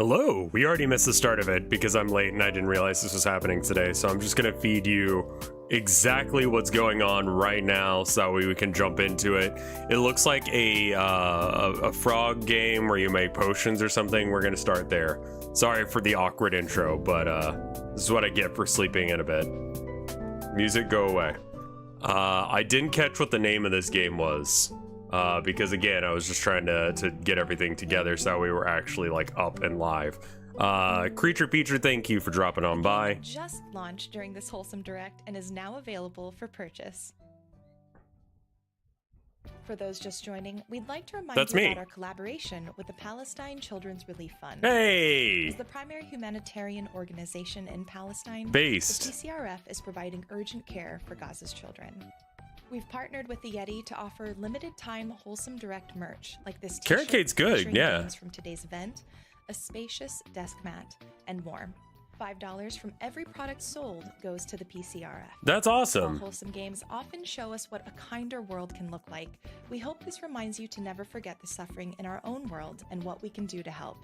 Hello! We already missed the start of it because I'm late and I didn't realize this was happening today, so I'm just gonna feed you exactly what's going on right now so that way we can jump into it. It looks like a frog game where you make potions or something. We're gonna start there. Sorry for the awkward intro, but this is what I get for sleeping in a bit. Music, go away. I didn't catch what the name of this game was. Because again, I was just trying to get everything together so we were actually like up and live. Creature Feature, thank you for dropping on by. Just launched during this Wholesome Direct and is now available for purchase. For those just joining, we'd like to remind you about our collaboration with the Palestine Children's Relief Fund. Hey! As the primary humanitarian organization in Palestine, based. The PCRF is providing urgent care for Gaza's children. We've partnered with the Yeti to offer limited-time Wholesome Direct merch, like this t-shirt Carrot Cake's good, yeah. Games from today's event, a spacious desk mat, and more. $5 from every product sold goes to the PCRF. That's awesome. While Wholesome Games often show us what a kinder world can look like, we hope this reminds you to never forget the suffering in our own world and what we can do to help.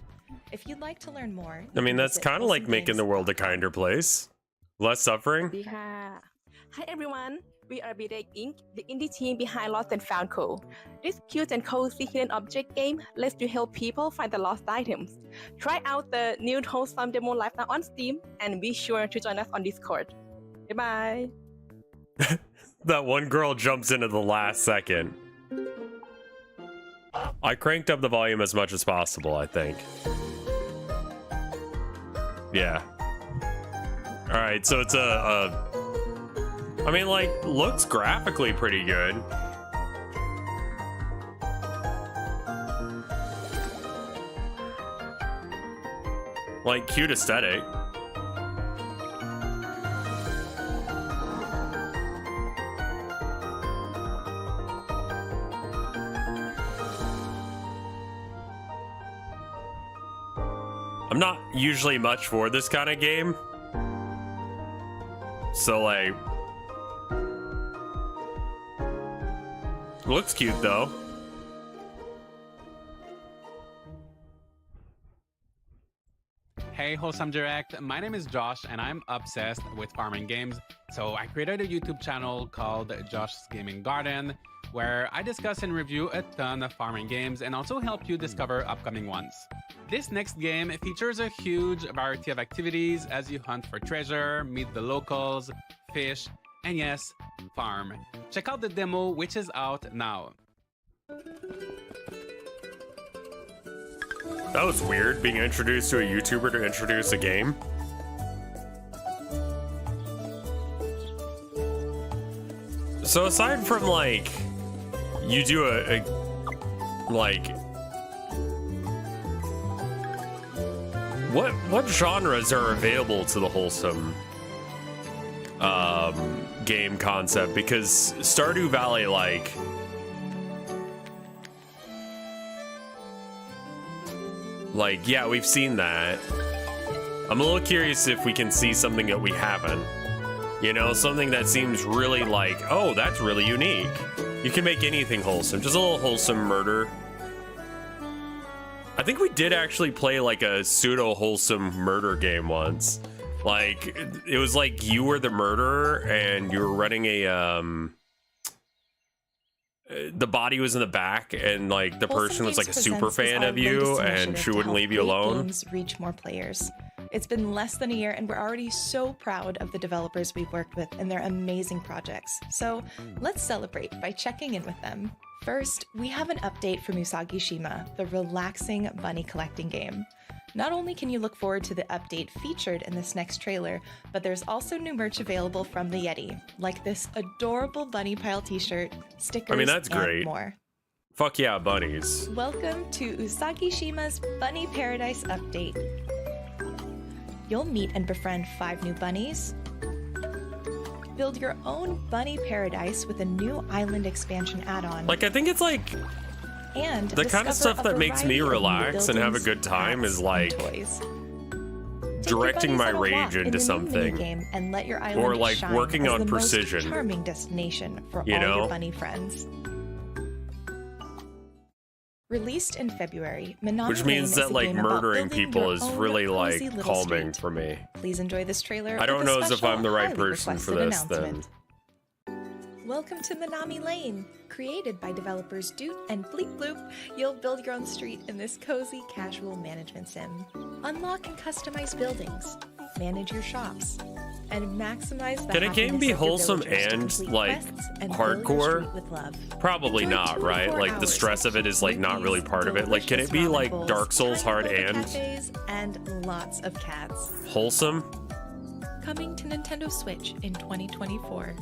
If you'd like to learn more, I mean, that's kind of like making the world a kinder place. Less suffering. Hi everyone. We are Direct Inc., the indie team behind Lost and Found Co. This cute and cozy hidden object game lets you help people find the lost items. Try out the new Wholesome demo live now on Steam, and be sure to join us on Discord. Bye bye. That one girl jumps in at the last second. I cranked up the volume as much as possible, I think. Yeah. All right, so it's I mean, like, looks graphically pretty good. Like, cute aesthetic. I'm not usually much for this kind of game. So, like, looks cute though. Hey Wholesome Direct, my name is Josh and I'm obsessed with farming games. So I created a YouTube channel called Josh's Gaming Garden, where I discuss and review a ton of farming games and also help you discover upcoming ones. This next game features a huge variety of activities as you hunt for treasure, meet the locals, fish, and yes, farm. Check out the demo, which is out now. That was weird, being introduced to a YouTuber to introduce a game. So aside from, like, you do like, what genres are available to the Wholesome game concept? Because Stardew Valley, like, yeah, we've seen that. I'm a little curious if we can see something that we haven't, you know, something that seems really like, oh, that's really unique. You can make anything wholesome, just a little wholesome murder. I think we did actually play like a pseudo wholesome murder game once. Like, it was like you were the murderer and you were running a, the body was in the back and like the person was like a super fan of you and she wouldn't leave you alone. Games reach more players. It's been less than a year and we're already so proud of the developers we've worked with and their amazing projects. So let's celebrate by checking in with them. First, we have an update from Usagi Shima, the relaxing bunny collecting game. Not only can you look forward to the update featured in this next trailer, but there's also new merch available from the Yeti, like this adorable bunny pile t-shirt, stickers, I mean, that's great. And more. Fuck yeah, bunnies. Welcome to Usagi Shima's Bunny Paradise Update. You'll meet and befriend 5 new bunnies, build your own bunny paradise with a new island expansion add-on. Like, I think it's like, and the kind of stuff that makes me relax and have a good time is like directing my rage into something, and let your island or like shine working as on the most precision. charming destination for You all know? your bunny friends. Released in February, Minami Which means Lane is that a like game about murdering building people your is own really cozy like little calming street. for me. Please enjoy this trailer. I don't with a know as if special, I'm the right highly person for requested this then. announcement. Welcome to Minami Lane. Created by developers Doot and Bleep Bloop, you'll build your own street in this cozy, casual management sim. Unlock and customize buildings, manage your shops, and maximize the Can a game happiness be of your wholesome villagers to and, complete like, quests and fill your hardcore? street with love. Probably Enjoy not, right? 24 Like the hours stress of it is like not really part of it. Like, can it be delicious like ramen Dark bowls, Souls hard tiny and cafes, and lots of cats. wholesome? Coming to Nintendo Switch in 2024.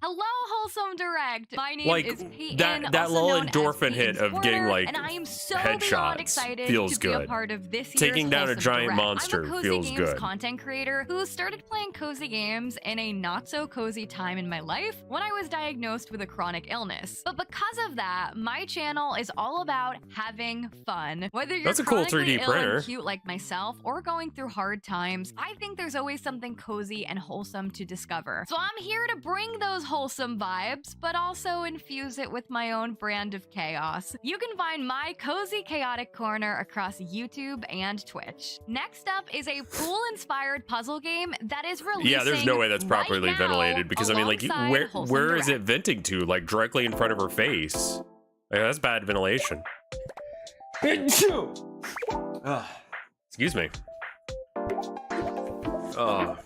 Hello, Wholesome Direct. My name Like, is Peyton, that also little known as endorphin hit Peyton's of getting, Corner, like, and I am so headshots beyond excited feels to be a good. part of this year's Taking down a Wholesome giant Direct. monster I'm a cozy feels games good. content creator who started playing cozy games in a not so cozy time in my life when I was diagnosed with a chronic illness. But because of that, my channel is all about having fun. Whether you're That's a cool chronically 3D ill printer. and cute like myself or going through hard times, I think there's always something cozy and wholesome to discover. So I'm here to bring those wholesome vibes, but also infuse it with my own brand of chaos. You can find my cozy chaotic corner across YouTube and Twitch. Next up is a pool-inspired puzzle game that is releasing Yeah, there's no way that's right properly now ventilated because I mean, like, alongside Wholesome where is it Direct. venting to? Like directly in front of her face. Like, that's bad ventilation. Excuse me. Oh.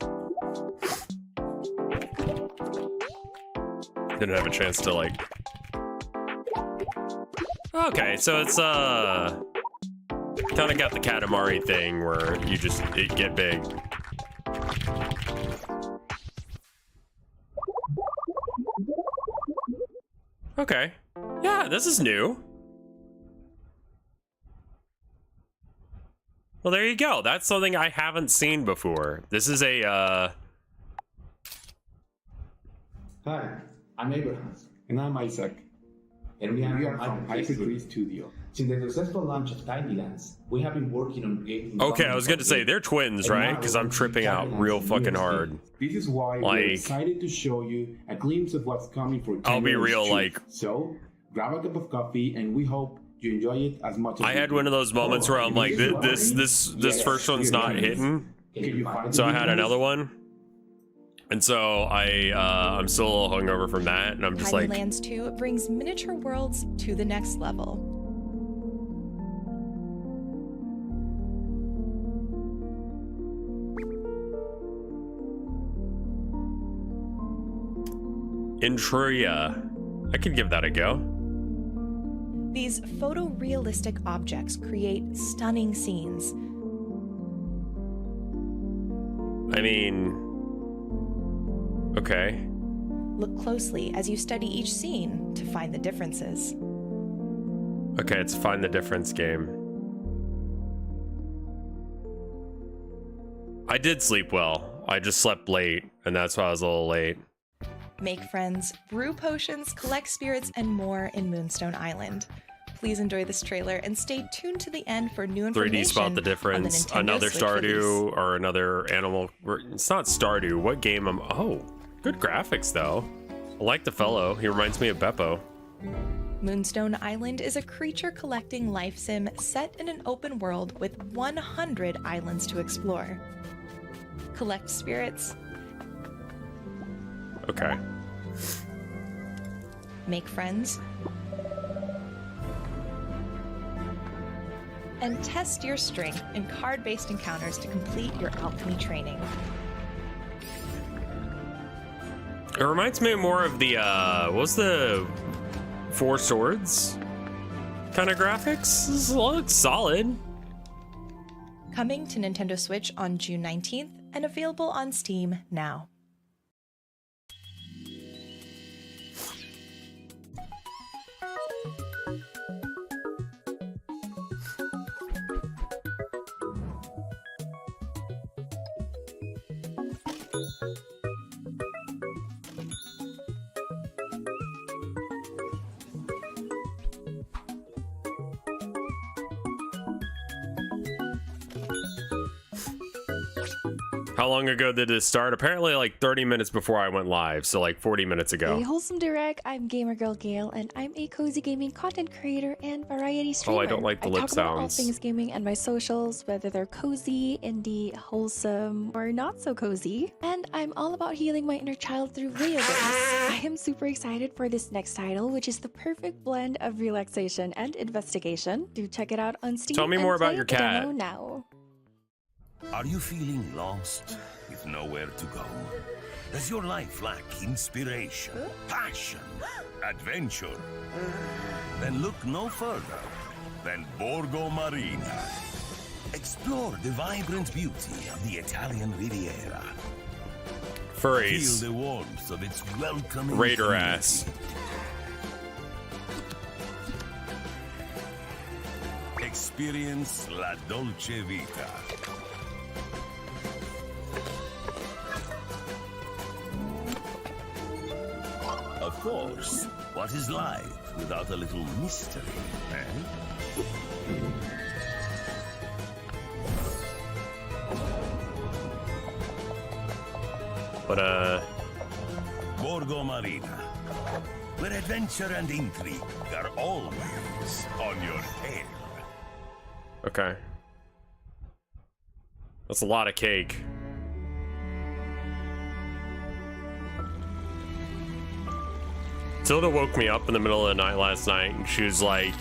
Didn't have a chance to like. Okay, so it's kind of got the Katamari thing where you just get big. Okay. Yeah, this is new. Well, there you go. That's something I haven't seen before. This is a Hi, I'm Abraham. And I'm Isaac. And we are from Hypertree Studio. Since the successful launch of Tiny Lands, we have been working on creating... Okay, I was going to say they're twins, right? Because I'm tripping out real fucking hard. This is why Like- we're excited to show you a glimpse of what's coming for I'll be Tiny real, Street. like- So, grab a cup of coffee and we hope you enjoy it as much as I we had do. one of those moments where I'm like, this first one's not hitting. Can you find So the I had videos? another one. And so I'm still a little hungover from that, and I'm just Tiny like, Lands 2 brings miniature worlds to the next level. Intruria. I could give that a go. These photorealistic objects create stunning scenes. I mean, okay. Look closely as you study each scene to find the differences. Okay, it's find the difference game. I did sleep well. I just slept late, and that's why I was a little late. Make friends, brew potions, collect spirits, and more in Moonstone Island. Please enjoy this trailer and stay tuned to the end for new information. 3D spot the difference. on the Nintendo Another Switch Stardew release. or another animal. It's not Stardew. What game am? Oh, good graphics though. I like the fellow. He reminds me of Beppo. Moonstone Island is a creature collecting life sim set in an open world with 100 islands to explore. Collect spirits, Okay. make friends, and test your strength in card-based encounters to complete your alchemy training. It reminds me more of the what's the Four Swords kind of graphics. This looks solid. Coming to Nintendo Switch on June 19th and available on Steam now. How long ago did this start? Apparently like 30 minutes before I went live, so like 40 minutes ago. Hey, Wholesome Direct, I'm Gamer Girl Gail, and I'm a cozy gaming content creator and variety streamer. Oh, I don't like the lip talk about all sounds. things gaming and my socials, whether they're cozy, indie, wholesome, or not so cozy. And I'm all about healing my inner child through video games. I am super excited for this next title, which is the perfect blend of relaxation and investigation. Do check it out on Steam. Tell me more about your cat. Demo now. Are you feeling lost with nowhere to go? Does your life lack inspiration, passion, adventure? Then look no further than Borgo Marina. Explore the vibrant beauty of the Italian Riviera. Furries. Feel the warmth of its welcoming Raider community. ass. Experience la dolce vita. Of course, what is life without a little mystery, eh? But Borgo Marina, where adventure and intrigue are always on your tail. okay. That's a lot of cake. Tilda woke me up in the middle of the night last night and she was like,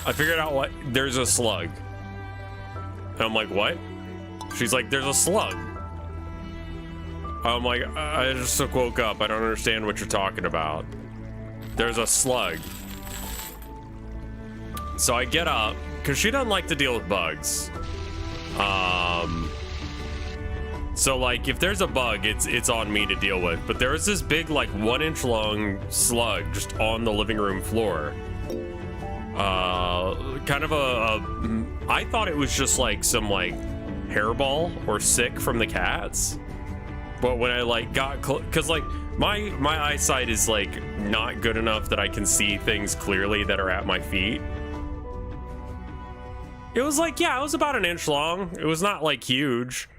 I figured out what, there's a slug. And I'm like, what? She's like, there's a slug. I'm like, I just woke up. I don't understand what you're talking about. There's a slug. So I get up, because she doesn't like to deal with bugs. So like, if there's a bug, it's on me to deal with. But there was this big, like 1-inch long slug just on the living room floor. Kind of I thought it was just like some like hairball or sick from the cats. But when I like got because like my eyesight is like not good enough that I can see things clearly that are at my feet. It was like, yeah, it was about 1 inch long. It was not like huge.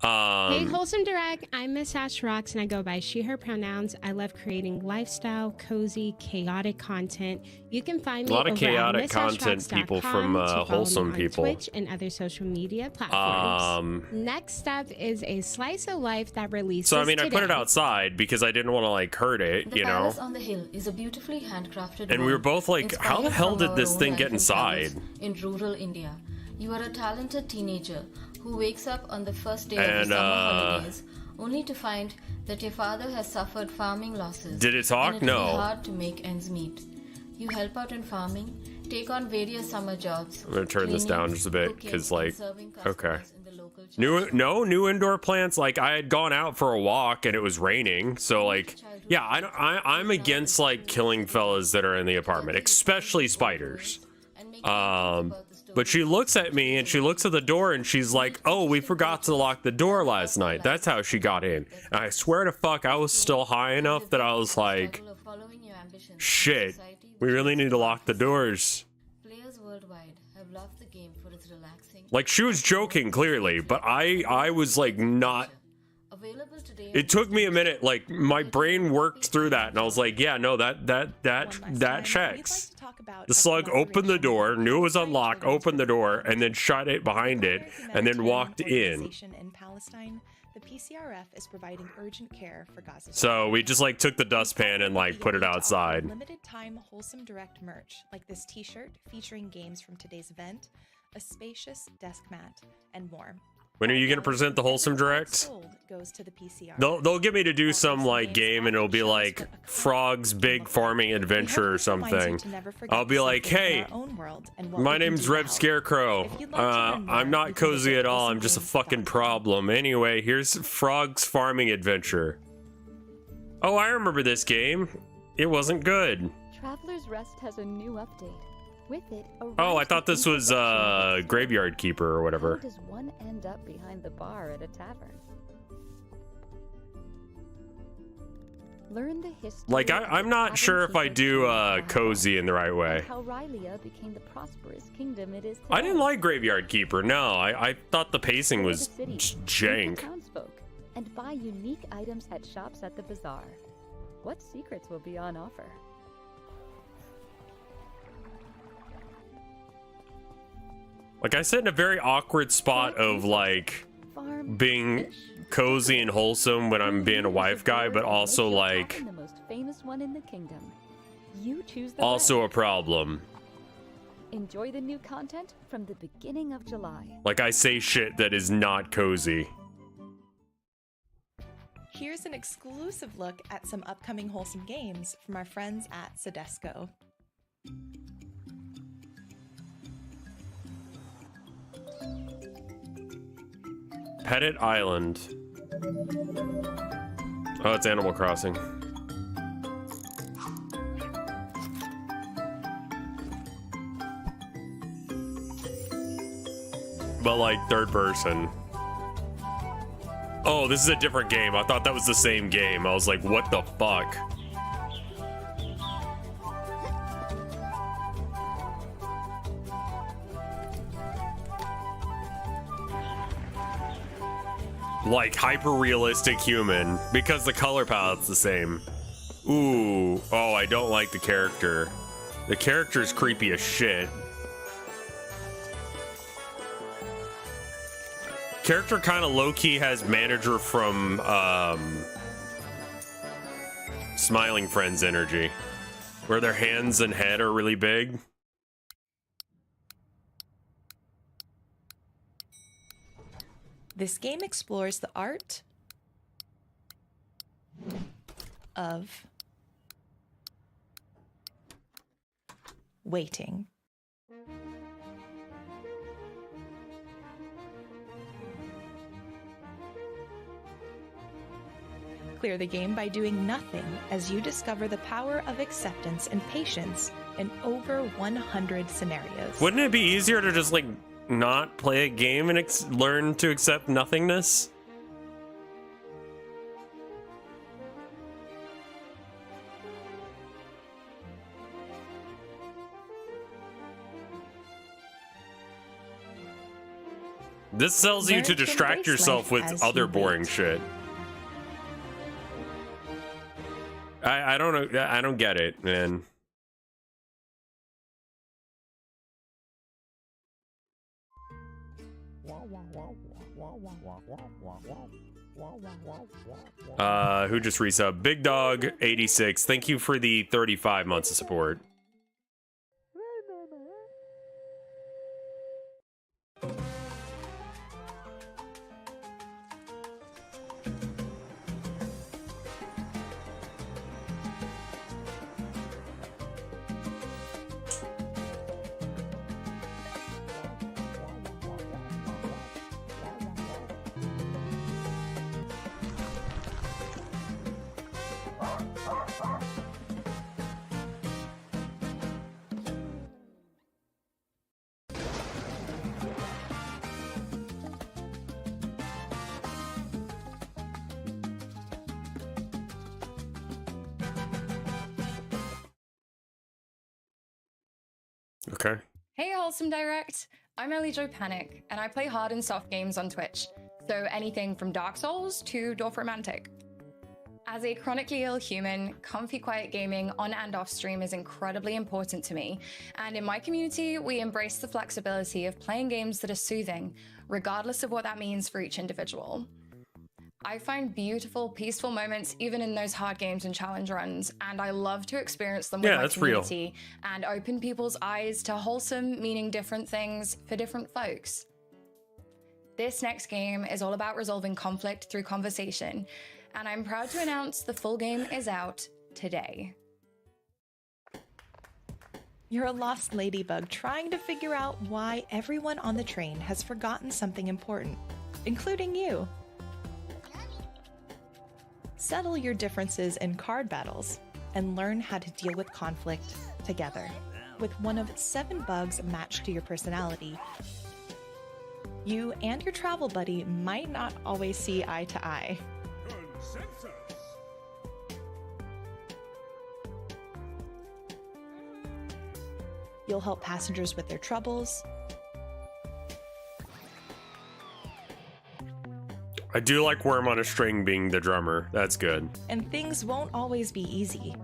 Hey, Wholesome Direct, I'm Miss Ash Rocks and I go by she, her pronouns. I love creating lifestyle, cozy, chaotic content. You can find me a lot of over chaotic at content people from missashrocks.com, to follow me wholesome on people. Twitch and other social media platforms. Next up is a slice of life that releases So I mean, I put it today. outside because I didn't want to like hurt it, The you know. palace on the hill is a beautifully handcrafted And we were both like, how the hell did this thing get inside? In rural India, you are a talented teenager who wakes up on the first day of And, the summer holidays only to find that your father has suffered farming losses. Did it talk? And it No. is hard to make ends meet. You help out in farming, take on various summer jobs. I'm gonna turn this cleaning, down just a bit cooking, because and like, serving okay. customers in the local New indoor plants. Like I had gone out for a walk and it was raining, so like, yeah, I'm against like killing fellas that are in the apartment, especially spiders. But she looks at me and she looks at the door and she's like, oh, we forgot to lock the door last night. That's how she got in. And I swear to fuck, I was still high enough that I was like, shit, we really need to lock the doors. Players worldwide have loved the game for its relaxing. Like she was joking clearly, but I was like not. Available today. It took me a minute. Like my brain worked through that, and I was like, yeah, no, that checks. The slug opened the door, knew it was unlocked, opened the door, and then shut it behind it, and then walked in. In Palestine, the PCRF is providing urgent care for Gaza. So we just like took the dustpan and like put it outside. Limited time Wholesome Direct merch, like this t-shirt featuring games from today's event, a spacious desk mat, and more. When are you gonna present the Wholesome Direct? Goes to the PCR. They'll get me to do some like game and it'll be like Frog's Big Farming Adventure or something. I'll be like, hey, my name's RevScarecrow. I'm not cozy at all. I'm just a fucking problem. Anyway, here's Frog's Farming Adventure. Oh, I remember this game. It wasn't good. Traveler's Rest has a new update. With it, Oh, I thought this was Graveyard Keeper or whatever. How does one end up behind the bar at a tavern? Learn the history. Like, I'm not sure if I do cozy in the right way. How Rylea became the prosperous kingdom it is today. I didn't like Graveyard Keeper. No, I thought the pacing was jank. And buy unique items at shops at the bazaar. What secrets will be on offer? Like, I sit in a very awkward spot of, like, being cozy and wholesome when I'm being a wife guy, but also, like, The most famous one in the kingdom. You choose the also way. a problem. Enjoy the new content from the beginning of July. Like, I say shit that is not cozy. Here's an exclusive look at some upcoming wholesome games from our friends at Sedesco. Pettit Island. Oh, it's Animal Crossing. But like third person. Oh, this is a different game. I thought that was the same game. I was like, what the fuck? Like hyper-realistic human, because the color palette's the same. Ooh, oh, I don't like the character. The character's creepy as shit. Character kind of low-key has manager from Smiling Friends energy, where their hands and head are really big. This game explores the art of waiting. Clear the game by doing nothing as you discover the power of acceptance and patience in over 100 scenarios. Wouldn't it be easier to just like not play a game and learn to accept nothingness? This tells you Learn to to distract embrace yourself life with as other you boring wait. shit. I don't know. I don't get it, man. Who just resubbed? Big Dog 86. Thank you for the 35 months of support. Okay. Hey Wholesome Direct, I'm Ellie Jo Panic, and I play hard and soft games on Twitch, so anything from Dark Souls to Dwarf Romantic. As a chronically ill human, comfy quiet gaming on and off stream is incredibly important to me, and in my community, we embrace the flexibility of playing games that are soothing, regardless of what that means for each individual. I find beautiful, peaceful moments even in those hard games and challenge runs, and I love to experience them with my community and open people's eyes to wholesome, meaning different things for different folks. This next game is all about resolving conflict through conversation, and I'm proud to announce the full game is out today. You're a lost ladybug trying to figure out why everyone on the train has forgotten something important, including you. Settle your differences in card battles and learn how to deal with conflict together with one of 7 bugs matched to your personality. You and your travel buddy might not always see eye to eye. You'll help passengers with their troubles. I do like Worm on a String being the drummer. That's good. And things won't always be easy.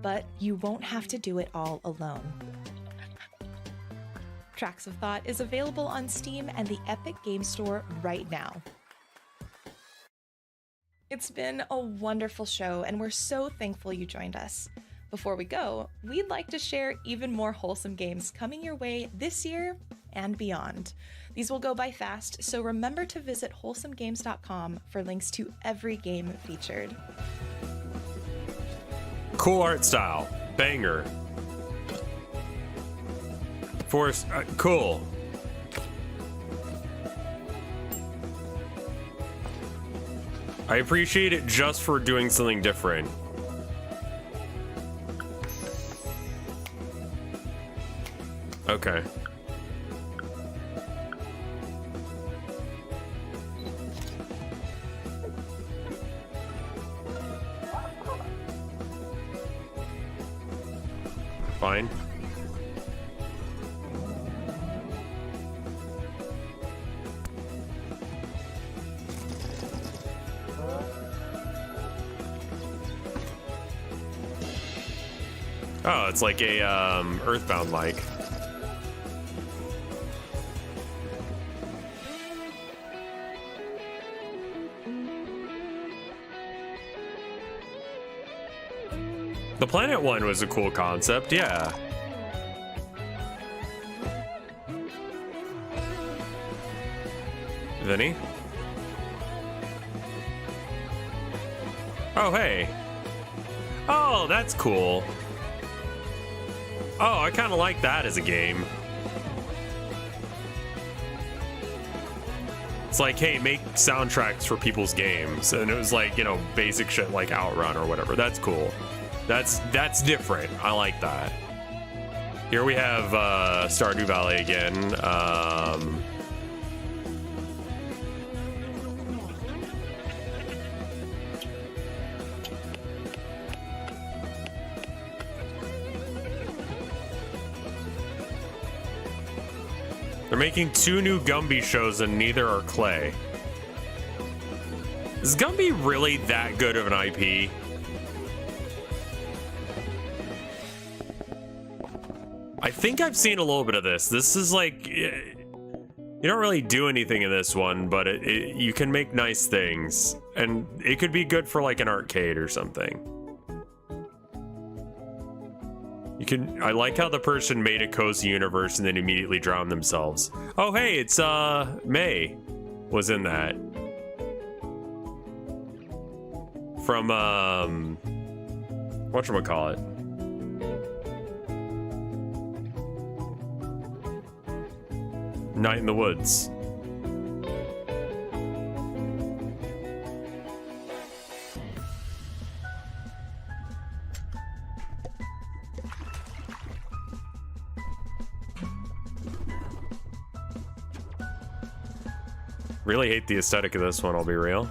But you won't have to do it all alone. Tracks of Thought is available on Steam and the Epic Game Store right now. It's been a wonderful show, and we're so thankful you joined us. Before we go, we'd like to share even more wholesome games coming your way this year and beyond. These will go by fast, so remember to visit wholesomegames.com for links to every game featured. Cool art style. Banger. Force. Cool. I appreciate it just for doing something different. Okay. Fine. Oh, it's like a Earthbound like. The planet one was a cool concept, yeah. Vinny? Oh, hey. Oh, that's cool. Oh, I kind of like that as a game. It's like, hey, make soundtracks for people's games. And it was like, you know, basic shit like Outrun or whatever. That's cool. That's different. I like that. Here we have Stardew Valley again. They're making 2 new Gumby shows and neither are Clay. Is Gumby really that good of an IP? I think I've seen a little bit of this. This is like, you don't really do anything in this one, but you can make nice things. And it could be good for like an arcade or something. I like how the person made a cozy universe and then immediately drowned themselves. Oh, hey, it's, May was in that. From, whatchamacallit? Night in the Woods. Really hate the aesthetic of this one, I'll be real.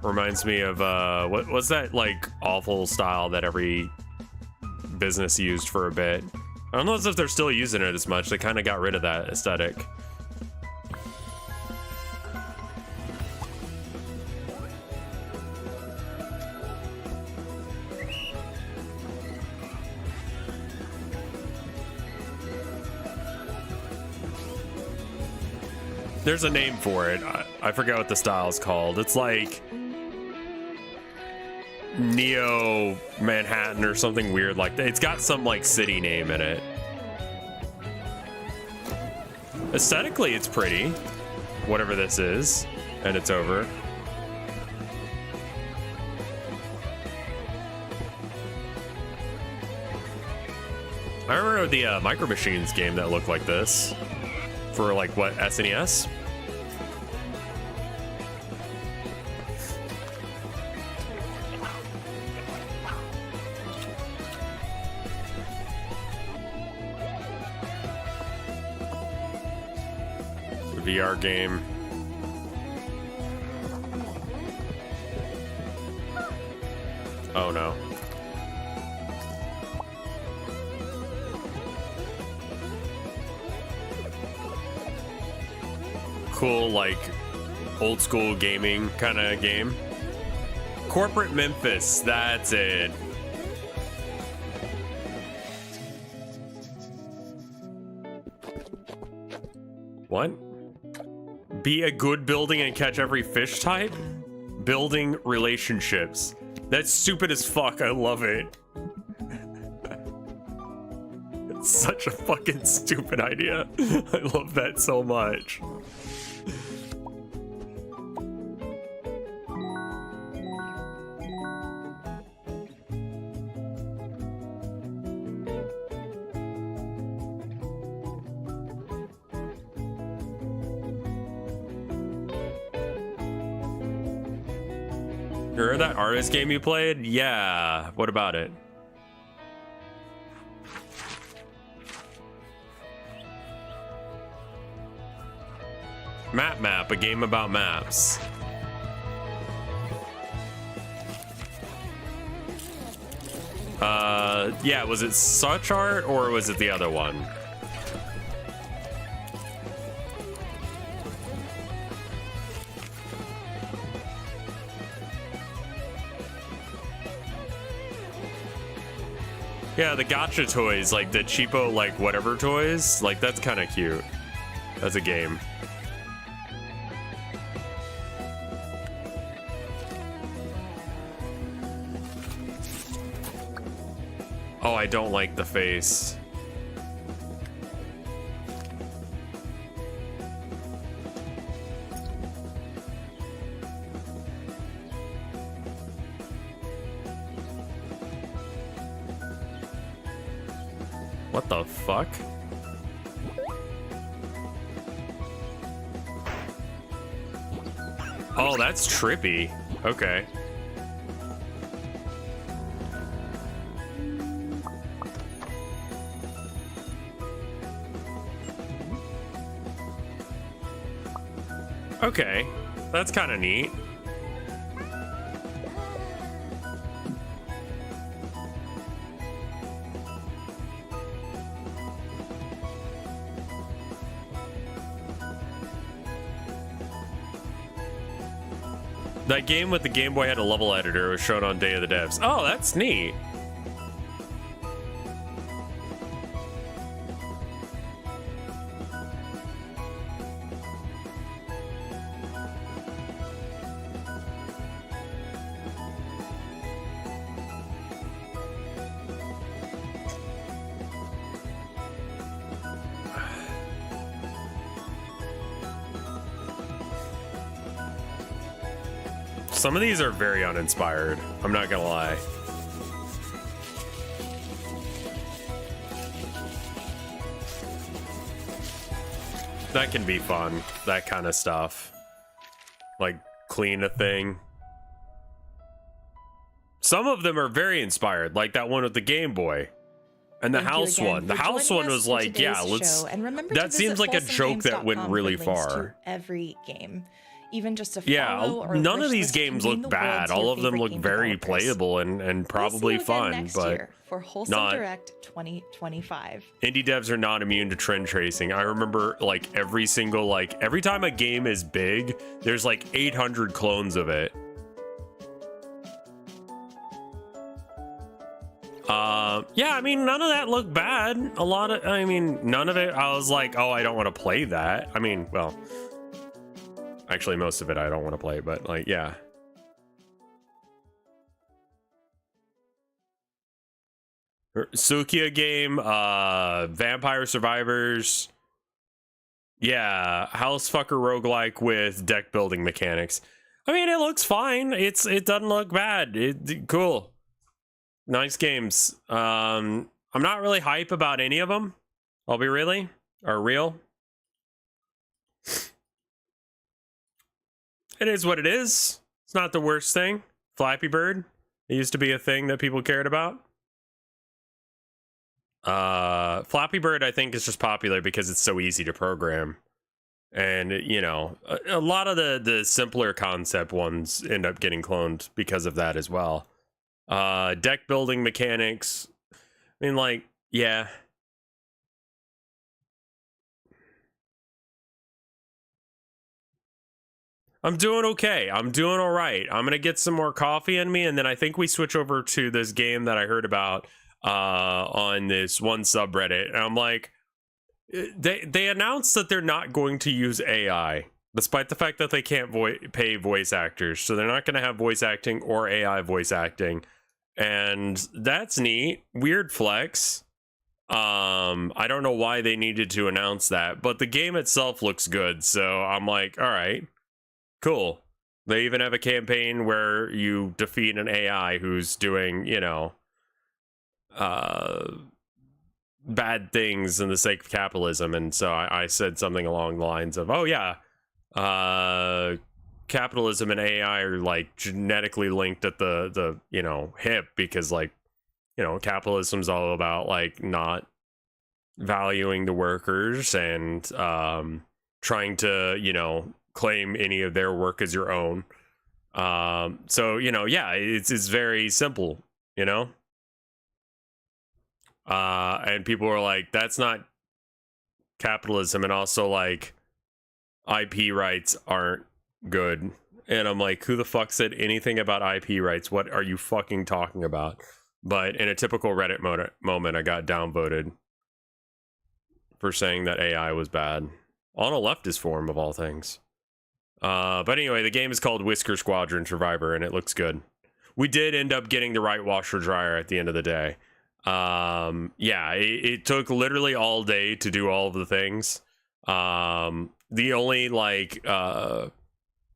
Reminds me of, what was that, like, awful style that every business used for a bit? I don't know if they're still using it as much. They kind of got rid of that aesthetic. There's a name for it. I forget what the style is called. It's like Neo Manhattan or something weird like that. It's got some like city name in it. Aesthetically, it's pretty. Whatever this is. And it's over. I remember the Micro Machines game that looked like this. For like what, SNES? VR game. Oh no. Cool, like old school gaming kind of game. Corporate Memphis, that's it. What? Be a good building and catch every fish type? Building relationships. That's stupid as fuck. I love it. It's such a fucking stupid idea. I love that so much. You heard that artist game you played? Yeah. What about it? Map, a game about maps. Yeah, was it such art or was it the other one? Yeah, the gotcha toys, like the cheapo, like whatever toys, like that's kind of cute. That's a game. Oh, I don't like the face. What the fuck? Oh, that's trippy. Okay. Okay, that's kind of neat. That game with the Game Boy had a level editor. It was shown on Day of the Devs. Oh, that's neat. Some of these are very uninspired. I'm not gonna lie. That can be fun. That kind of stuff. Like clean a thing. Some of them are very inspired, like that one with the Game Boy. And the house one. The house one was like, yeah, let's. That seems like a joke that went really far. Every game. Even just to yeah, follow or none of these games look bad. All of them look very playable and probably fun, but for Wholesome not. Direct 2025. Indie devs are not immune to trend tracing. I remember like every time a game is big, there's like 800 clones of it. Yeah, I mean, none of that looked bad. None of it, I was like, oh, I don't want to play that. I mean, well, actually, most of it I don't want to play, but like, yeah. Sukia game, Vampire Survivors. Yeah, house fucker roguelike with deck building mechanics. I mean, it looks fine. It doesn't look bad. Cool. Nice games. I'm not really hype about any of them. I'll be real. It is what it is. It's not the worst thing. Flappy Bird. It used to be a thing that people cared about. Flappy Bird, I think, is just popular because it's so easy to program. And, you know, a lot of the simpler concept ones end up getting cloned because of that as well. Deck building mechanics. I mean, like, yeah. I'm doing okay. I'm doing all right. I'm gonna get some more coffee in me, and then I think we switch over to this game that I heard about on this one subreddit. And I'm like, they announced that they're not going to use AI, despite the fact that they can't pay voice actors. So they're not going to have voice acting or AI voice acting, and that's neat. Weird flex. I don't know why they needed to announce that, but the game itself looks good. So I'm like, all right. Cool. They even have a campaign where you defeat an AI who's doing, you know, bad things in the sake of capitalism. And so I said something along the lines of, oh yeah, capitalism and AI are like genetically linked at the you know, hip, because like, you know, capitalism's all about like not valuing the workers and trying to, you know, claim any of their work as your own. So, you know, yeah, it's very simple, you know? And people are like, that's not capitalism. And also like IP rights aren't good. And I'm like, who the fuck said anything about IP rights? What are you fucking talking about? But in a typical Reddit moment, I got downvoted for saying that AI was bad on a leftist forum of all things. But anyway, the game is called Whisker Squadron Survivor, and it looks good. We did end up getting the right washer dryer at the end of the day. Yeah, it took literally all day to do all of the things. The only like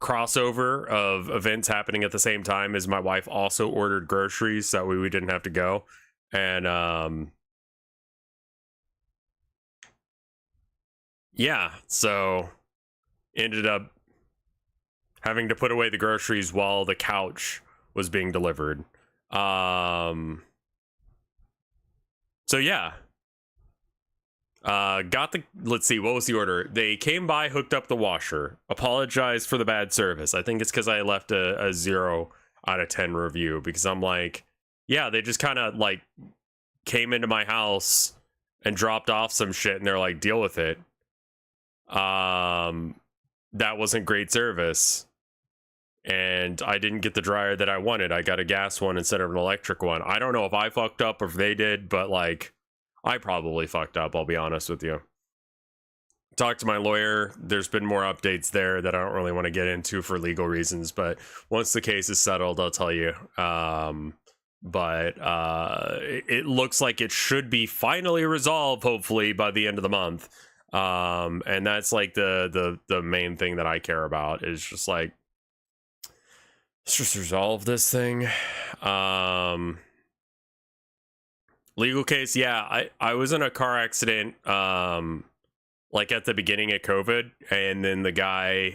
crossover of events happening at the same time is my wife also ordered groceries, so we didn't have to go. And yeah, so ended up having to put away the groceries while the couch was being delivered. So yeah. Got the, let's see, what was the order? They came by, hooked up the washer, apologized for the bad service. I think it's because I left a 0 out of 10 review, because I'm like, yeah, they just kind of like came into my house and dropped off some shit, and they're like, deal with it. That wasn't great service. And I didn't get the dryer that I wanted. I got a gas one instead of an electric one. I don't know if I fucked up or if they did, but like, I probably fucked up, I'll be honest with you. Talked to my lawyer. There's been more updates there that I don't really want to get into for legal reasons, but once the case is settled, I'll tell you. It looks like it should be finally resolved, hopefully, by the end of the month. And that's like the main thing that I care about, is just like, let's just resolve this thing. Legal case, yeah, I was in a car accident like at the beginning of COVID, and then the guy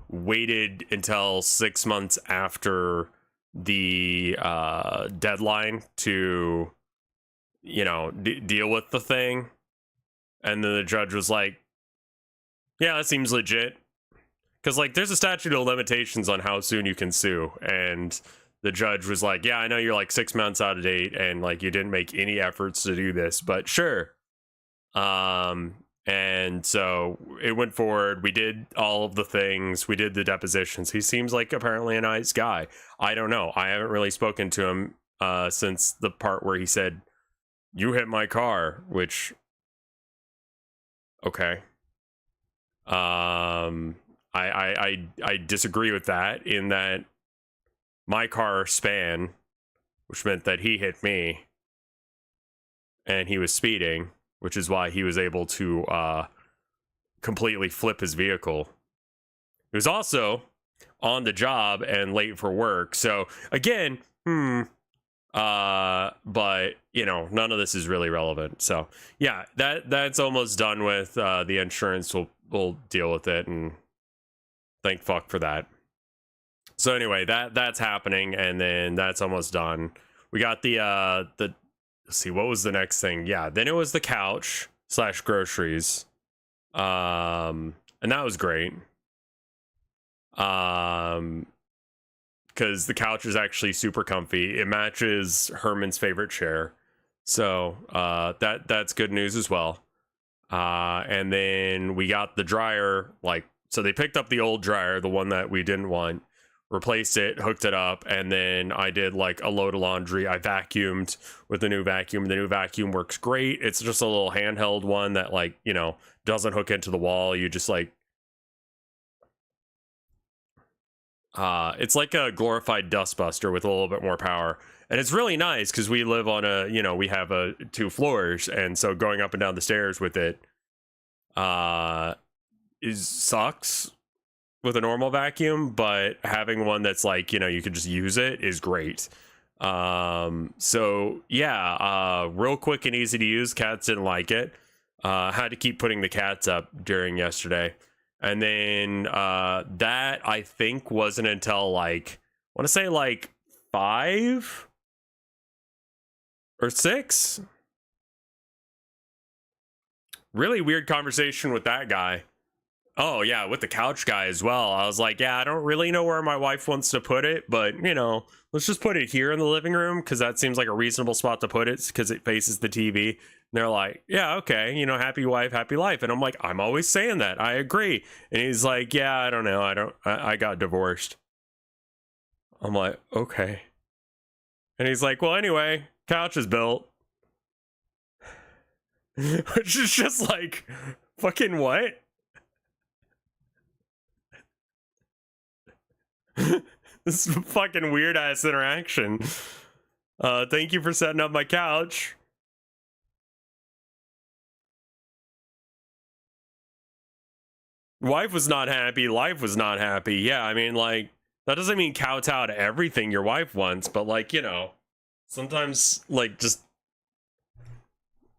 waited until 6 months after the deadline to, you know, deal with the thing. And then the judge was like, yeah, that seems legit. Because, like, there's a statute of limitations on how soon you can sue. And the judge was like, yeah, I know you're, like, 6 months out of date, and, like, you didn't make any efforts to do this, but sure. And so it went forward. We did all of the things. We did the depositions. He seems like apparently a nice guy. I don't know. I haven't really spoken to him since the part where he said, you hit my car, which... Okay. I disagree with that, in that my car span, which meant that he hit me, and he was speeding, which is why he was able to completely flip his vehicle. He was also on the job and late for work. So again, but you know, none of this is really relevant. So yeah, that's almost done with. The insurance will deal with it, and thank fuck for that. So anyway, that's happening, and then that's almost done. We got the let's see, what was the next thing? Yeah, then it was the couch / groceries. And that was great. because the couch is actually super comfy. It matches Herman's favorite chair. So that's good news as well. And then we got the dryer, like, so they picked up the old dryer, the one that we didn't want, replaced it, hooked it up, and then I did like a load of laundry. I vacuumed with the new vacuum. The new vacuum works great. It's just a little handheld one that, like, you know, doesn't hook into the wall. You just like, it's like a glorified dustbuster with a little bit more power. And it's really nice because we live on a, you know, we have 2 floors, and so going up and down the stairs with it sucks with a normal vacuum, but having one that's like, you know, you can just use it is great. So yeah, real quick and easy to use. Cats didn't like it. Had to keep putting the cats up during yesterday. And then that I think wasn't until like, I want to say like 5 or 6. Really weird conversation with that guy. Oh yeah, with the couch guy as well. I was like, yeah, I don't really know where my wife wants to put it, but you know, let's just put it here in the living room because that seems like a reasonable spot to put it because it faces the TV. And they're like, yeah, okay, you know, happy wife, happy life. And I'm like, I'm always saying that. I agree. And he's like, yeah, I don't know. I got divorced. I'm like, okay. And he's like, well, anyway, couch is built. Which is just like, fucking what? This is a fucking weird ass interaction. Thank you for setting up my couch. Wife was not happy. Life was not happy. Yeah, I mean, like, that doesn't mean kowtow to everything your wife wants, but like, you know, sometimes, like, just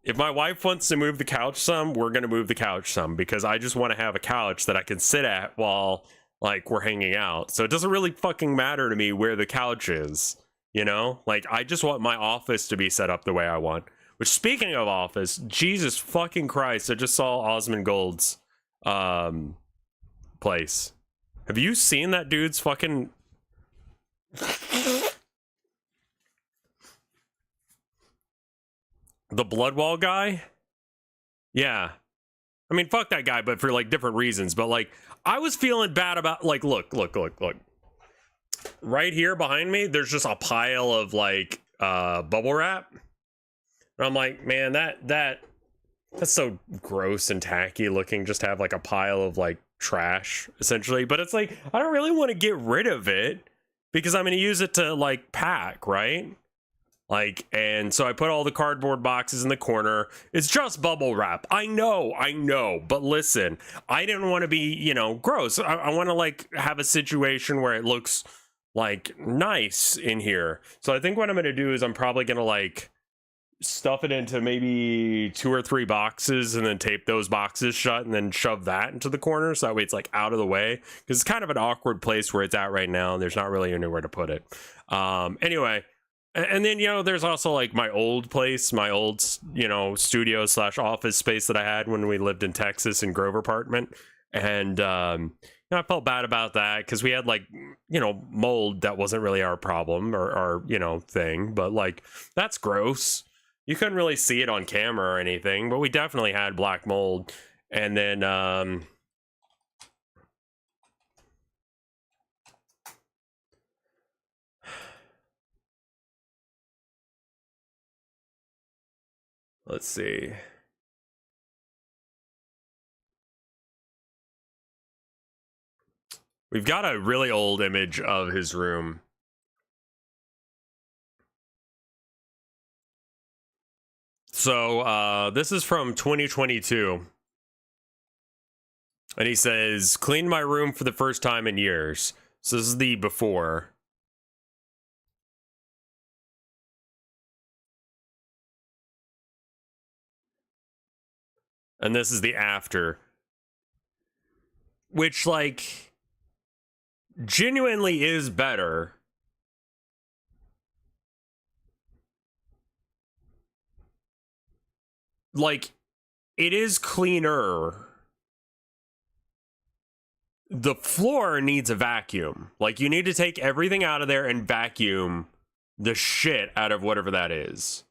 if my wife wants to move the couch some, we're gonna move the couch some because I just want to have a couch that I can sit at while, like, we're hanging out. So it doesn't really fucking matter to me where the couch is, you know? Like, I just want my office to be set up the way I want. Which, speaking of office, Jesus fucking Christ, I just saw Osmond Gold's place. Have you seen that dude's fucking... The Bloodwall guy? Yeah. I mean, fuck that guy, but for, like, different reasons. But, like, I was feeling bad about, like, look. Right here behind me, there's just a pile of, like, bubble wrap. And I'm like, man, that's so gross and tacky looking, just to have, like, a pile of, like, trash, essentially. But it's like, I don't really want to get rid of it because I'm going to use it to, like, pack, right? Like, and so I put all the cardboard boxes in the corner. It's just bubble wrap. I know. But listen, I didn't want to be, you know, gross. I want to, like, have a situation where it looks, like, nice in here. So I think what I'm going to do is I'm probably going to, like, stuff it into maybe 2 or 3 boxes and then tape those boxes shut and then shove that into the corner. So that way it's, like, out of the way. Because it's kind of an awkward place where it's at right now. And there's not really anywhere to put it. Anyway. And then, you know, there's also, like, my old place, my old, you know, studio / office space that I had when we lived in Texas in Grover Apartment. And, you know, I felt bad about that because we had, like, you know, mold that wasn't really our problem or our, you know, thing. But, like, that's gross. You couldn't really see it on camera or anything, but we definitely had black mold. And then, let's see. We've got a really old image of his room. So, this is from 2022. And he says, cleaned my room for the first time in years. So this is the before. And this is the after. Which, like, genuinely is better. Like, it is cleaner. the floor needs a vacuum. Like, you need to take everything out of there and vacuum the shit out of whatever that is.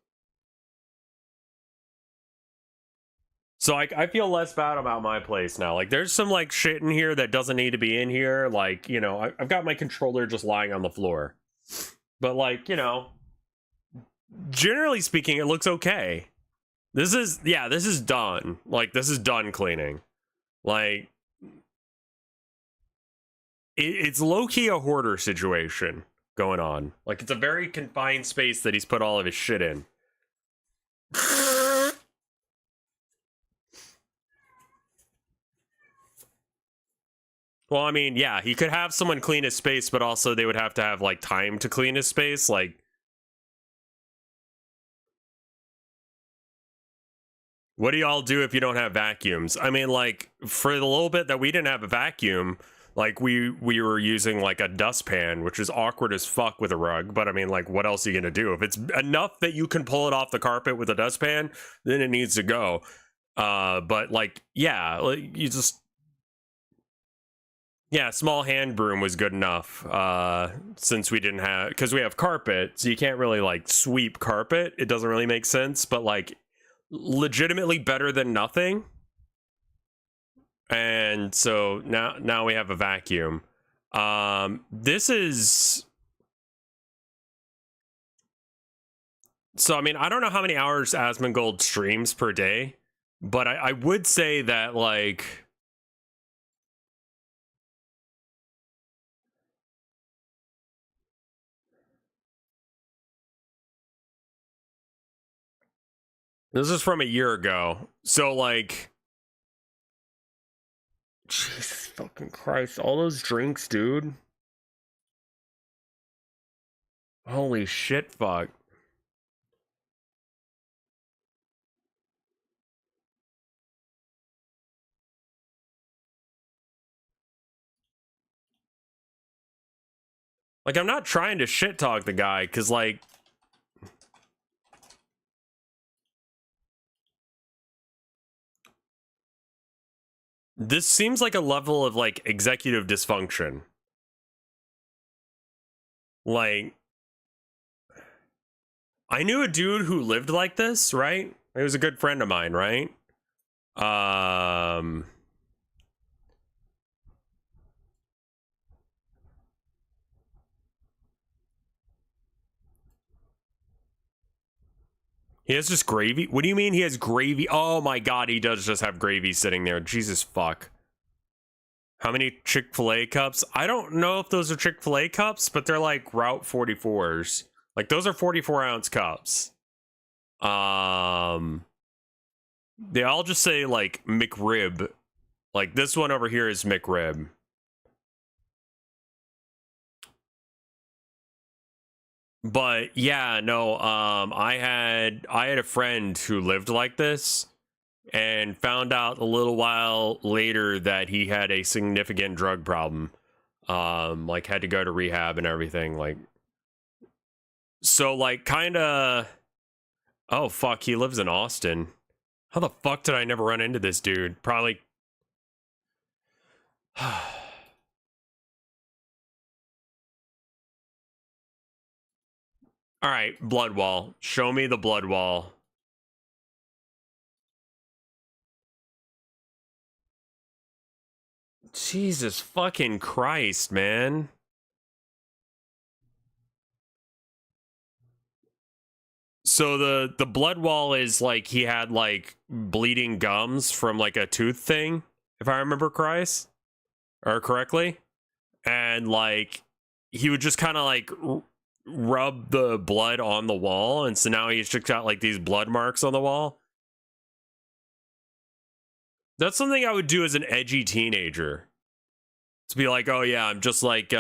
So I feel less bad about my place now. Like, there's some like shit in here that doesn't need to be in here. Like, you know, I've got my controller just lying on the floor. But like, you know, generally speaking, it looks okay. This is done. Like, this is done cleaning. Like, it's low-key a hoarder situation going on. Like, it's a very confined space that he's put all of his shit in. Well, I mean, yeah, he could have someone clean his space, but also they would have to have, like, time to clean his space. Like, what do y'all do if you don't have vacuums? I mean, like, for the little bit that we didn't have a vacuum, like, we were using, like, a dustpan, which is awkward as fuck with a rug. But, I mean, like, what else are you gonna do? If it's enough that you can pull it off the carpet with a dustpan, then it needs to go. But, like, yeah, like, you just... Yeah, small hand broom was good enough, since we didn't have... Because we have carpet, so you can't really, like, sweep carpet. It doesn't really make sense, but, like, legitimately better than nothing. And so now we have a vacuum. This is... So, I mean, I don't know how many hours Asmongold streams per day, but I would say that, like... This is from a year ago. So, like... Jesus fucking Christ. All those drinks, dude. Holy shit, fuck. Like, I'm not trying to shit talk the guy, because, like... This seems like a level of, like, executive dysfunction. Like... I knew a dude who lived like this, right? He was a good friend of mine, right? He has just gravy? What do you mean he has gravy? Oh my god, he does just have gravy sitting there. Jesus fuck. How many Chick-fil-A cups? I don't know if those are Chick-fil-A cups, but they're like Route 44s. Like, those are 44-ounce cups. They all just say, like, McRib. Like, this one over here is McRib. But yeah, no, I had a friend who lived like this and found out a little while later that he had a significant drug problem. Like, had to go to rehab and everything, like. So, like, kind of... Oh, fuck, he lives in Austin. How the fuck did I never run into this dude? Probably... Alright, blood wall. Show me the blood wall. Jesus fucking Christ, man. So the blood wall is like he had like bleeding gums from like a tooth thing, if I remember correctly. And like he would just kind of like rub the blood on the wall, and so now he's just got like these blood marks on the wall. That's something I would do as an edgy teenager. To be like, oh yeah, I'm just like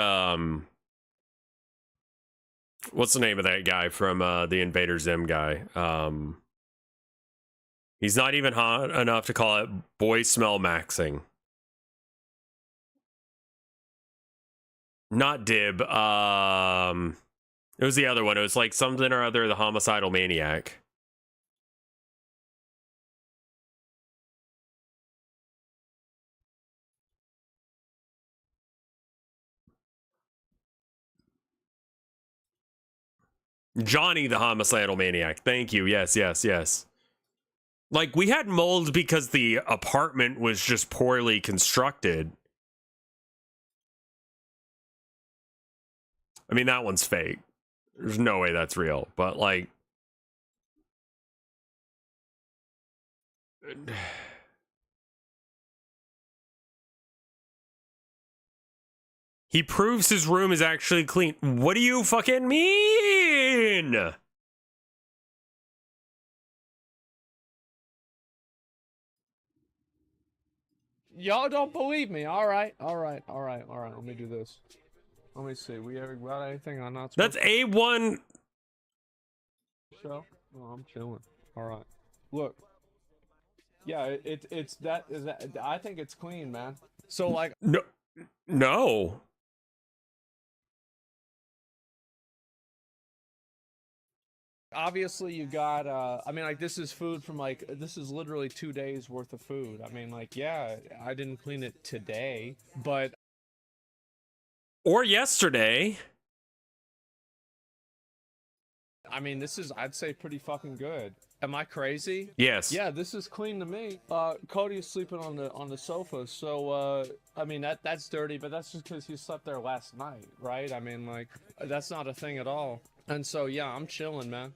what's the name of that guy from the Invader Zim guy? He's not even hot enough to call it boy smell maxing. Not Dib. It was the other one. It was like something or other, the homicidal maniac. Johnny the homicidal maniac. Thank you. Yes, yes, yes. Like, we had mold because the apartment was just poorly constructed. I mean, that one's fake. There's no way that's real. But, like... He proves his room is actually clean. What do you fucking mean? Y'all don't believe me. All right. Let me do this. Let me see. We ever got anything on not That's A1. So, oh, I'm chilling. All right. Look. Yeah, it's that is that. I think it's clean, man. So like. No. Obviously you got I mean, like, this is food from, like, this is literally 2 days worth of food. I mean, like, yeah, I didn't clean it today, but or yesterday. I mean, this is, I'd say, pretty fucking good. Am I crazy? Yes. Yeah, this is clean to me. Cody is sleeping on the sofa, so I mean, that's dirty, but that's just because he slept there last night, right? I mean, like, that's not a thing at all. And so, yeah, I'm chilling, man.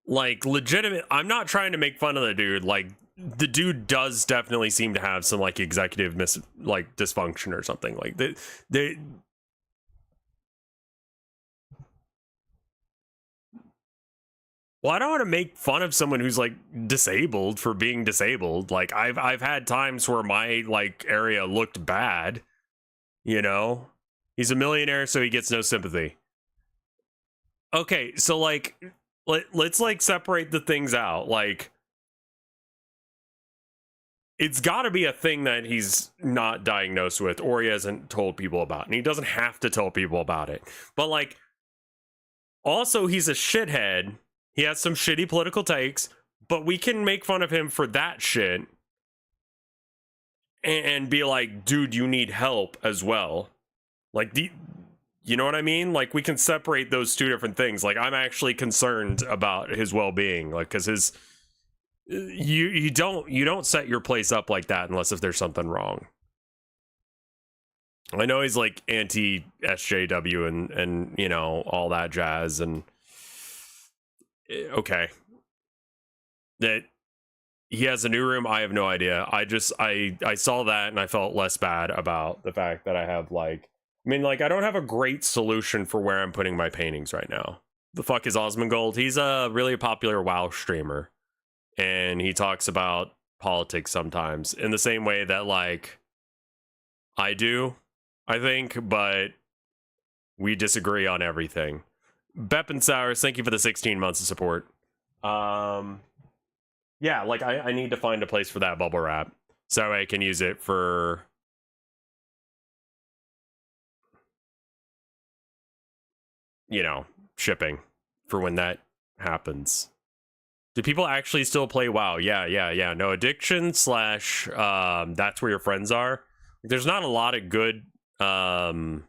Like, legitimate. I'm not trying to make fun of the dude. Like, the dude does definitely seem to have some, like, executive dysfunction or something. Like, they well, I don't want to make fun of someone who's, like, disabled for being disabled. Like, I've had times where my, like, area looked bad, you know? He's a millionaire, so he gets no sympathy. Okay, so, like, let's, like, separate the things out. Like, it's got to be a thing that he's not diagnosed with or he hasn't told people about. And he doesn't have to tell people about it. But, like, also, he's a shithead. He has some shitty political takes, but we can make fun of him for that shit and be like, dude, you need help as well. Like, you know what I mean? Like, we can separate those two different things. Like, I'm actually concerned about his well-being, like, because you don't set your place up like that unless if there's something wrong. I know he's like anti SJW and you know, all that jazz, and okay, that he has a new room, I have no idea. I saw that and I felt less bad about the fact that I have, like, I mean, like, I don't have a great solution for where I'm putting my paintings right now. The fuck is Osmongold? He's a really popular WoW streamer, and he talks about politics sometimes in the same way that, like, I do, I think, but we disagree on everything. Bep and Sours, thank you for the 16 months of support. Yeah, like, I need to find a place for that bubble wrap so I can use it for, you know, shipping for when that happens. Do people actually still play WoW? Yeah. No, addiction / that's where your friends are. There's not a lot of good MMOs.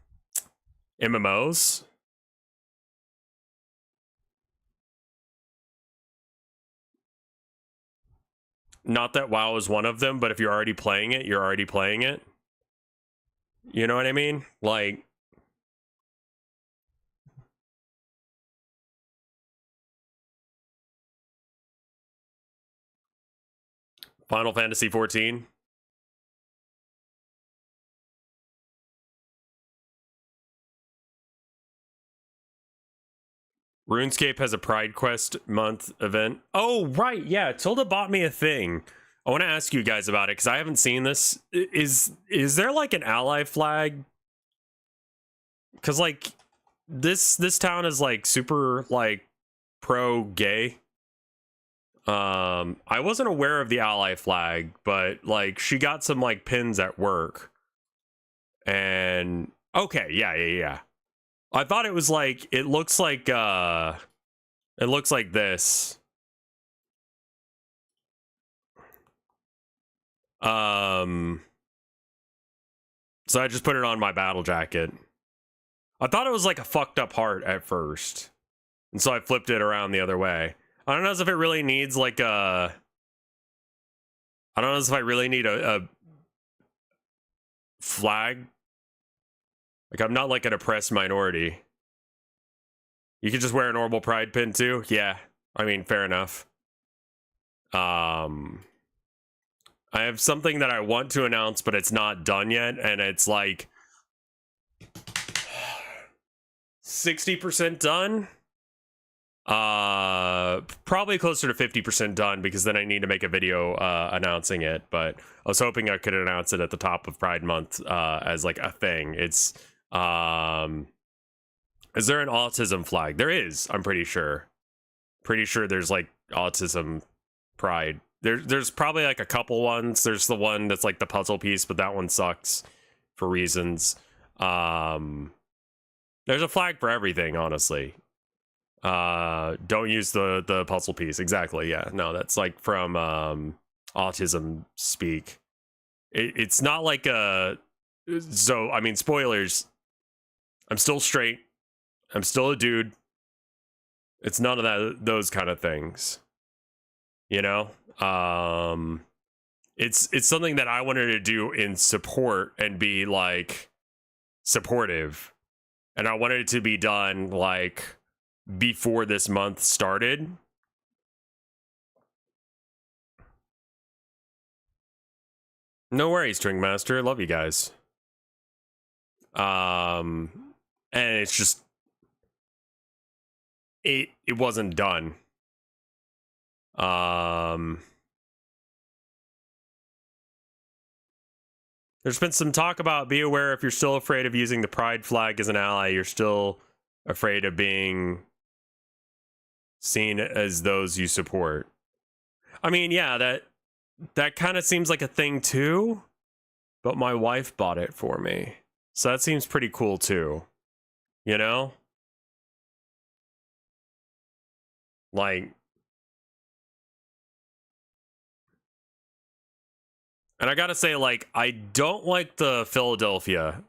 Not that WoW is one of them, but if you're already playing it, you're already playing it. You know what I mean? Like, Final Fantasy 14. RuneScape has a Pride Quest month event. Oh, right. Yeah, Tilda bought me a thing. I want to ask you guys about it because I haven't seen this. Is there like an ally flag? Because, like, this town is like super, like, pro-gay. I wasn't aware of the ally flag, but, like, she got some, like, pins at work. And okay, yeah. I thought it was like, it looks like this. So I just put it on my battle jacket. I thought it was like a fucked up heart at first. And so I flipped it around the other way. I don't know if it really needs like a... I don't know if I really need a flag. Like, I'm not like an oppressed minority. You could just wear a normal pride pin too? Yeah. I mean, fair enough. I have something that I want to announce, but it's not done yet, and it's like 60% done. Probably closer to 50% done, because then I need to make a video announcing it, but I was hoping I could announce it at the top of Pride Month as like a thing. It's is there an autism flag? There is, I'm pretty sure. Pretty sure there's like autism pride. There's probably like a couple ones. There's the one that's like the puzzle piece, but that one sucks for reasons. There's a flag for everything, honestly. Don't use the puzzle piece. Exactly. Yeah. No, that's like from autism speak. It's not like a... So, I mean, spoilers. I'm still straight. I'm still a dude. It's none of those kind of things. You know? It's something that I wanted to do in support and be like supportive. And I wanted it to be done like before this month started. No worries, String Master. Love you guys. And it's just it wasn't done. There's been some talk about be aware if you're still afraid of using the pride flag as an ally, you're still afraid of being seen as those you support. I mean, yeah, that kind of seems like a thing too, but my wife bought it for me. So that seems pretty cool too. You know? Like, and I gotta say, like, I don't like the Philadelphia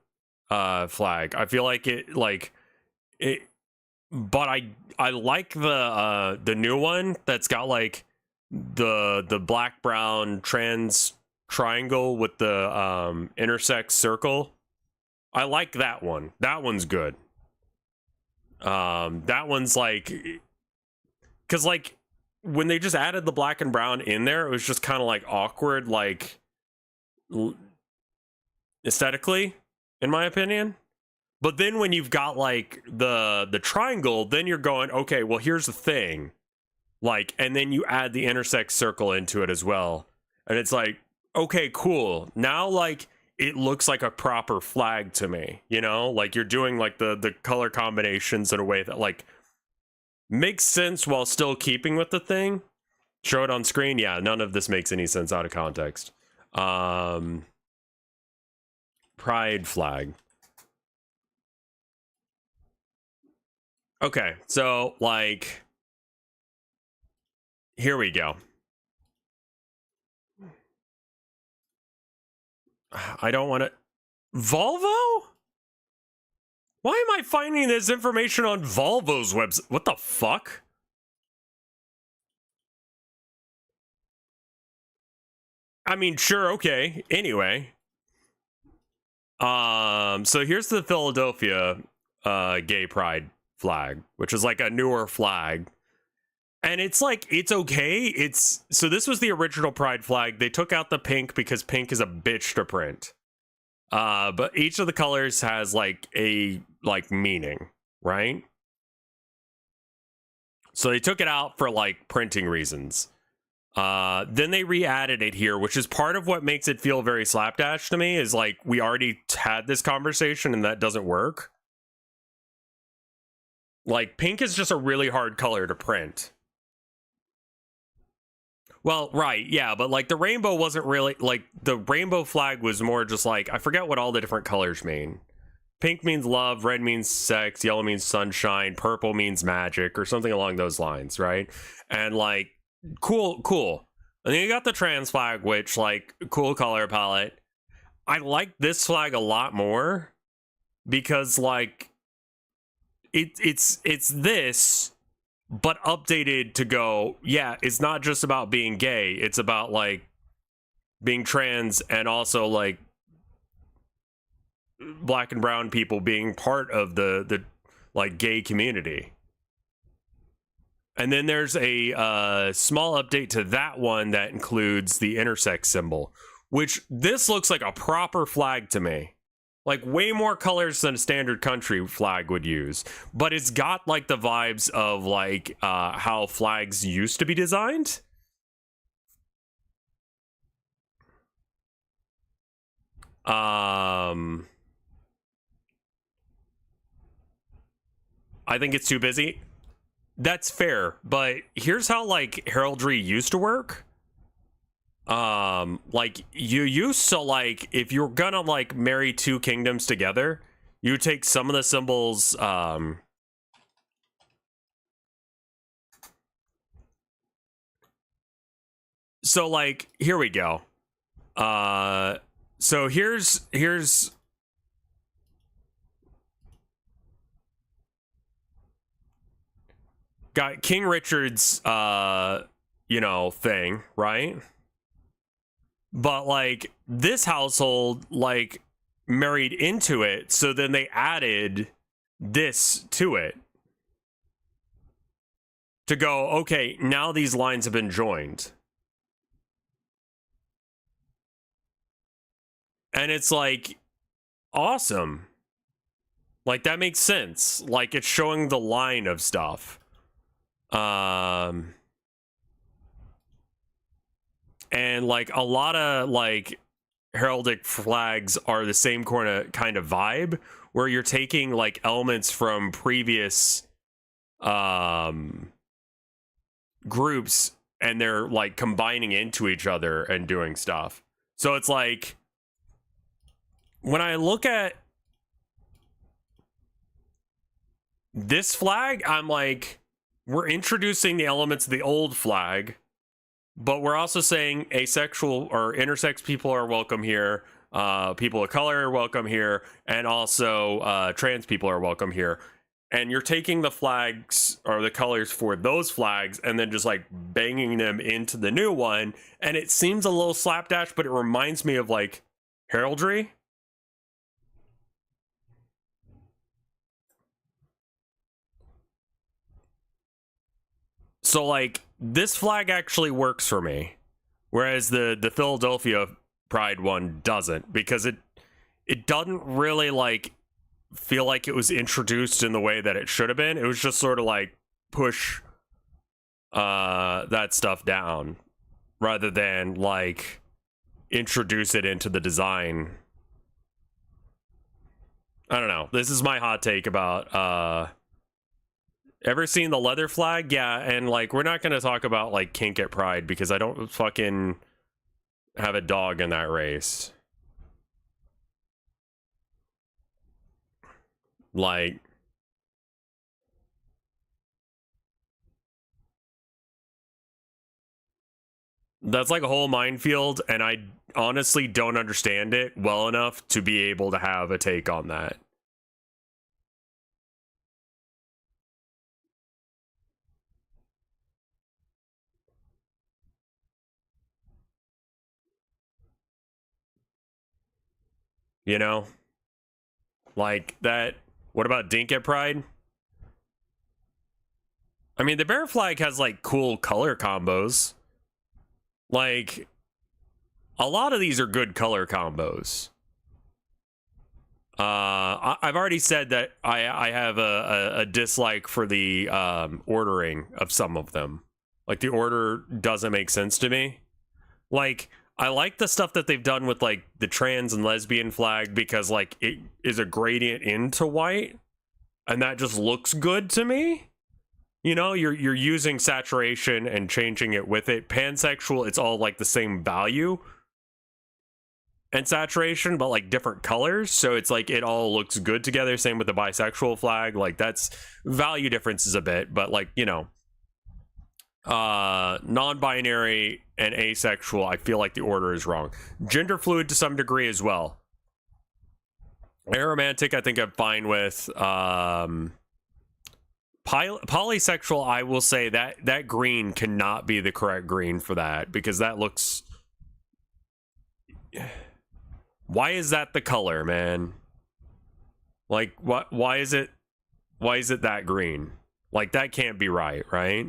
flag. I feel like it, but I like the new one that's got like the black brown trans triangle with the intersex circle. I like that one. That one's good. That one's like, because like when they just added the black and brown in there, it was just kind of like awkward, like aesthetically, in my opinion. But then when you've got like the triangle, then you're going, okay, well, here's the thing. Like, and then you add the intersex circle into it as well. And it's like, okay, cool. Now, like, it looks like a proper flag to me, you know? Like, you're doing like the color combinations in a way that like makes sense while still keeping with the thing. Show it on screen. Yeah, none of this makes any sense out of context. Pride flag. Okay, so like, here we go. I don't want to... Volvo? Why am I finding this information on Volvo's website? What the fuck? I mean, sure, okay. Anyway. So here's the Philadelphia gay pride flag, which is like a newer flag. And it's like, it's okay. So this was the original pride flag. They took out the pink because pink is a bitch to print. But each of the colors has like a meaning, right? So they took it out for like printing reasons. Then they re-added it here, which is part of what makes it feel very slapdash to me, is like, we already had this conversation and that doesn't work. Like, pink is just a really hard color to print. Well, right, yeah, but like the rainbow wasn't really, like, the rainbow flag was more just like, I forget what all the different colors mean. Pink means love, red means sex, yellow means sunshine, purple means magic, or something along those lines, right? And like, cool. And then you got the trans flag, which, like, cool color palette. I like this flag a lot more because, like, it's this, but updated to go, yeah, it's not just about being gay. It's about, like, being trans and also, like, black and brown people being part of the like, gay community. And then there's a small update to that one that includes the intersex symbol, which this looks like a proper flag to me. Like, way more colors than a standard country flag would use. But it's got, like, the vibes of, like, how flags used to be designed. I think it's too busy. That's fair, but here's how, like, heraldry used to work. Like, you used to, like, if you're gonna, like, marry two kingdoms together, you take some of the symbols, so, like, here we go. So here's got King Richard's, you know, thing, right? But, like, this household, like, married into it, so then they added this to it. To go, okay, now these lines have been joined. And it's, like, awesome. Like, that makes sense. Like, it's showing the line of stuff. And, like, a lot of, like, heraldic flags are the same kind of vibe, where you're taking, like, elements from previous groups and they're, like, combining into each other and doing stuff. So it's like, when I look at this flag, I'm like, we're introducing the elements of the old flag, but we're also saying asexual or intersex people are welcome here, people of color are welcome here, and also trans people are welcome here. And you're taking the flags or the colors for those flags and then just, like, banging them into the new one, and it seems a little slapdash, but it reminds me of, like, heraldry. So, like, this flag actually works for me, whereas the Philadelphia Pride one doesn't, because it doesn't really, like, feel like it was introduced in the way that it should have been. It was just sort of like push that stuff down rather than, like, introduce it into the design. I don't know. This is my hot take about ever seen the leather flag? Yeah, and, like, we're not going to talk about, like, kink at Pride because I don't fucking have a dog in that race. Like, that's like a whole minefield, and I honestly don't understand it well enough to be able to have a take on that. You know? Like, that. What about Dink at Pride? I mean, the bear flag has, like, cool color combos. Like, a lot of these are good color combos. I've already said that I have a dislike for the ordering of some of them. Like, the order doesn't make sense to me. Like, I like the stuff that they've done with, like, the trans and lesbian flag because, like, it is a gradient into white, and that just looks good to me. You know, you're using saturation and changing it with it. Pansexual, it's all, like, the same value and saturation, but, like, different colors. So it's like it all looks good together. Same with the bisexual flag. Like, that's value differences a bit, but, like, you know, non-binary and asexual, I feel like the order is wrong. Gender fluid to some degree as well. Aromantic, I think I'm fine with. Polysexual, I will say that green cannot be the correct green for that, because that looks... Why is that the color, man? Like, why is it that green? Like, that can't be right, right?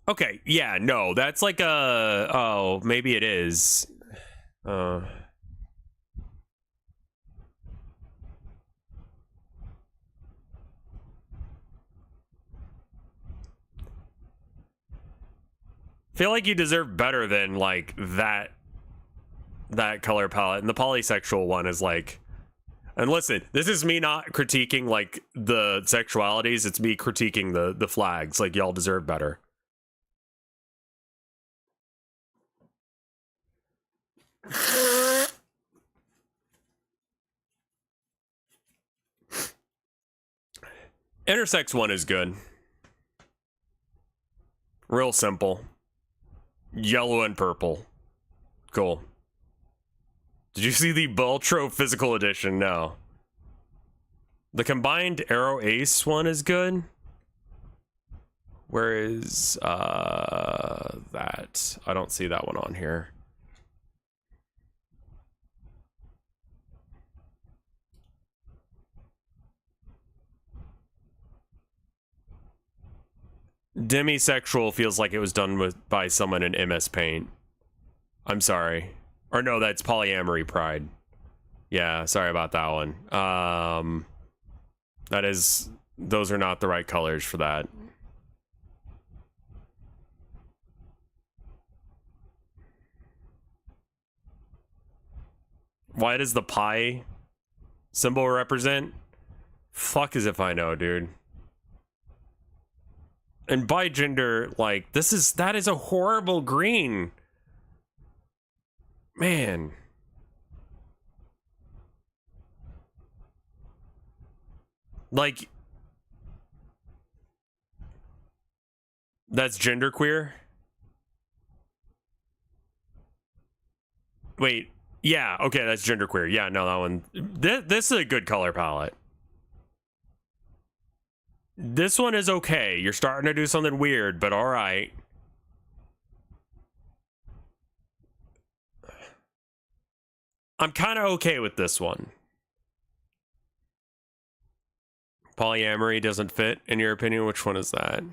Okay, yeah, no, that's like a... Oh, maybe it is. Feel like you deserve better than like that color palette, and the polysexual one is like... And listen, this is me not critiquing like the sexualities, it's me critiquing the flags. Like, y'all deserve better. Intersex one is good. Real simple. Yellow and purple. Cool. Did you see the Beltro physical edition? No. The combined Arrow Ace one is good. Where is that? I don't see that one on here. Demisexual feels like it was done by someone in MS Paint. I'm sorry. Or no, that's Polyamory Pride. Yeah, sorry about that one. Those are not the right colors for that. Why does the pie symbol represent? Fuck as if I know, dude. And by gender, like, that is a horrible green. Man. Like, that's genderqueer? Wait, yeah, okay, that's genderqueer. Yeah, no, that one. This is a good color palette. This one is okay. You're starting to do something weird, but all right. I'm kind of okay with this one. Polyamory doesn't fit, in your opinion? Which one is that?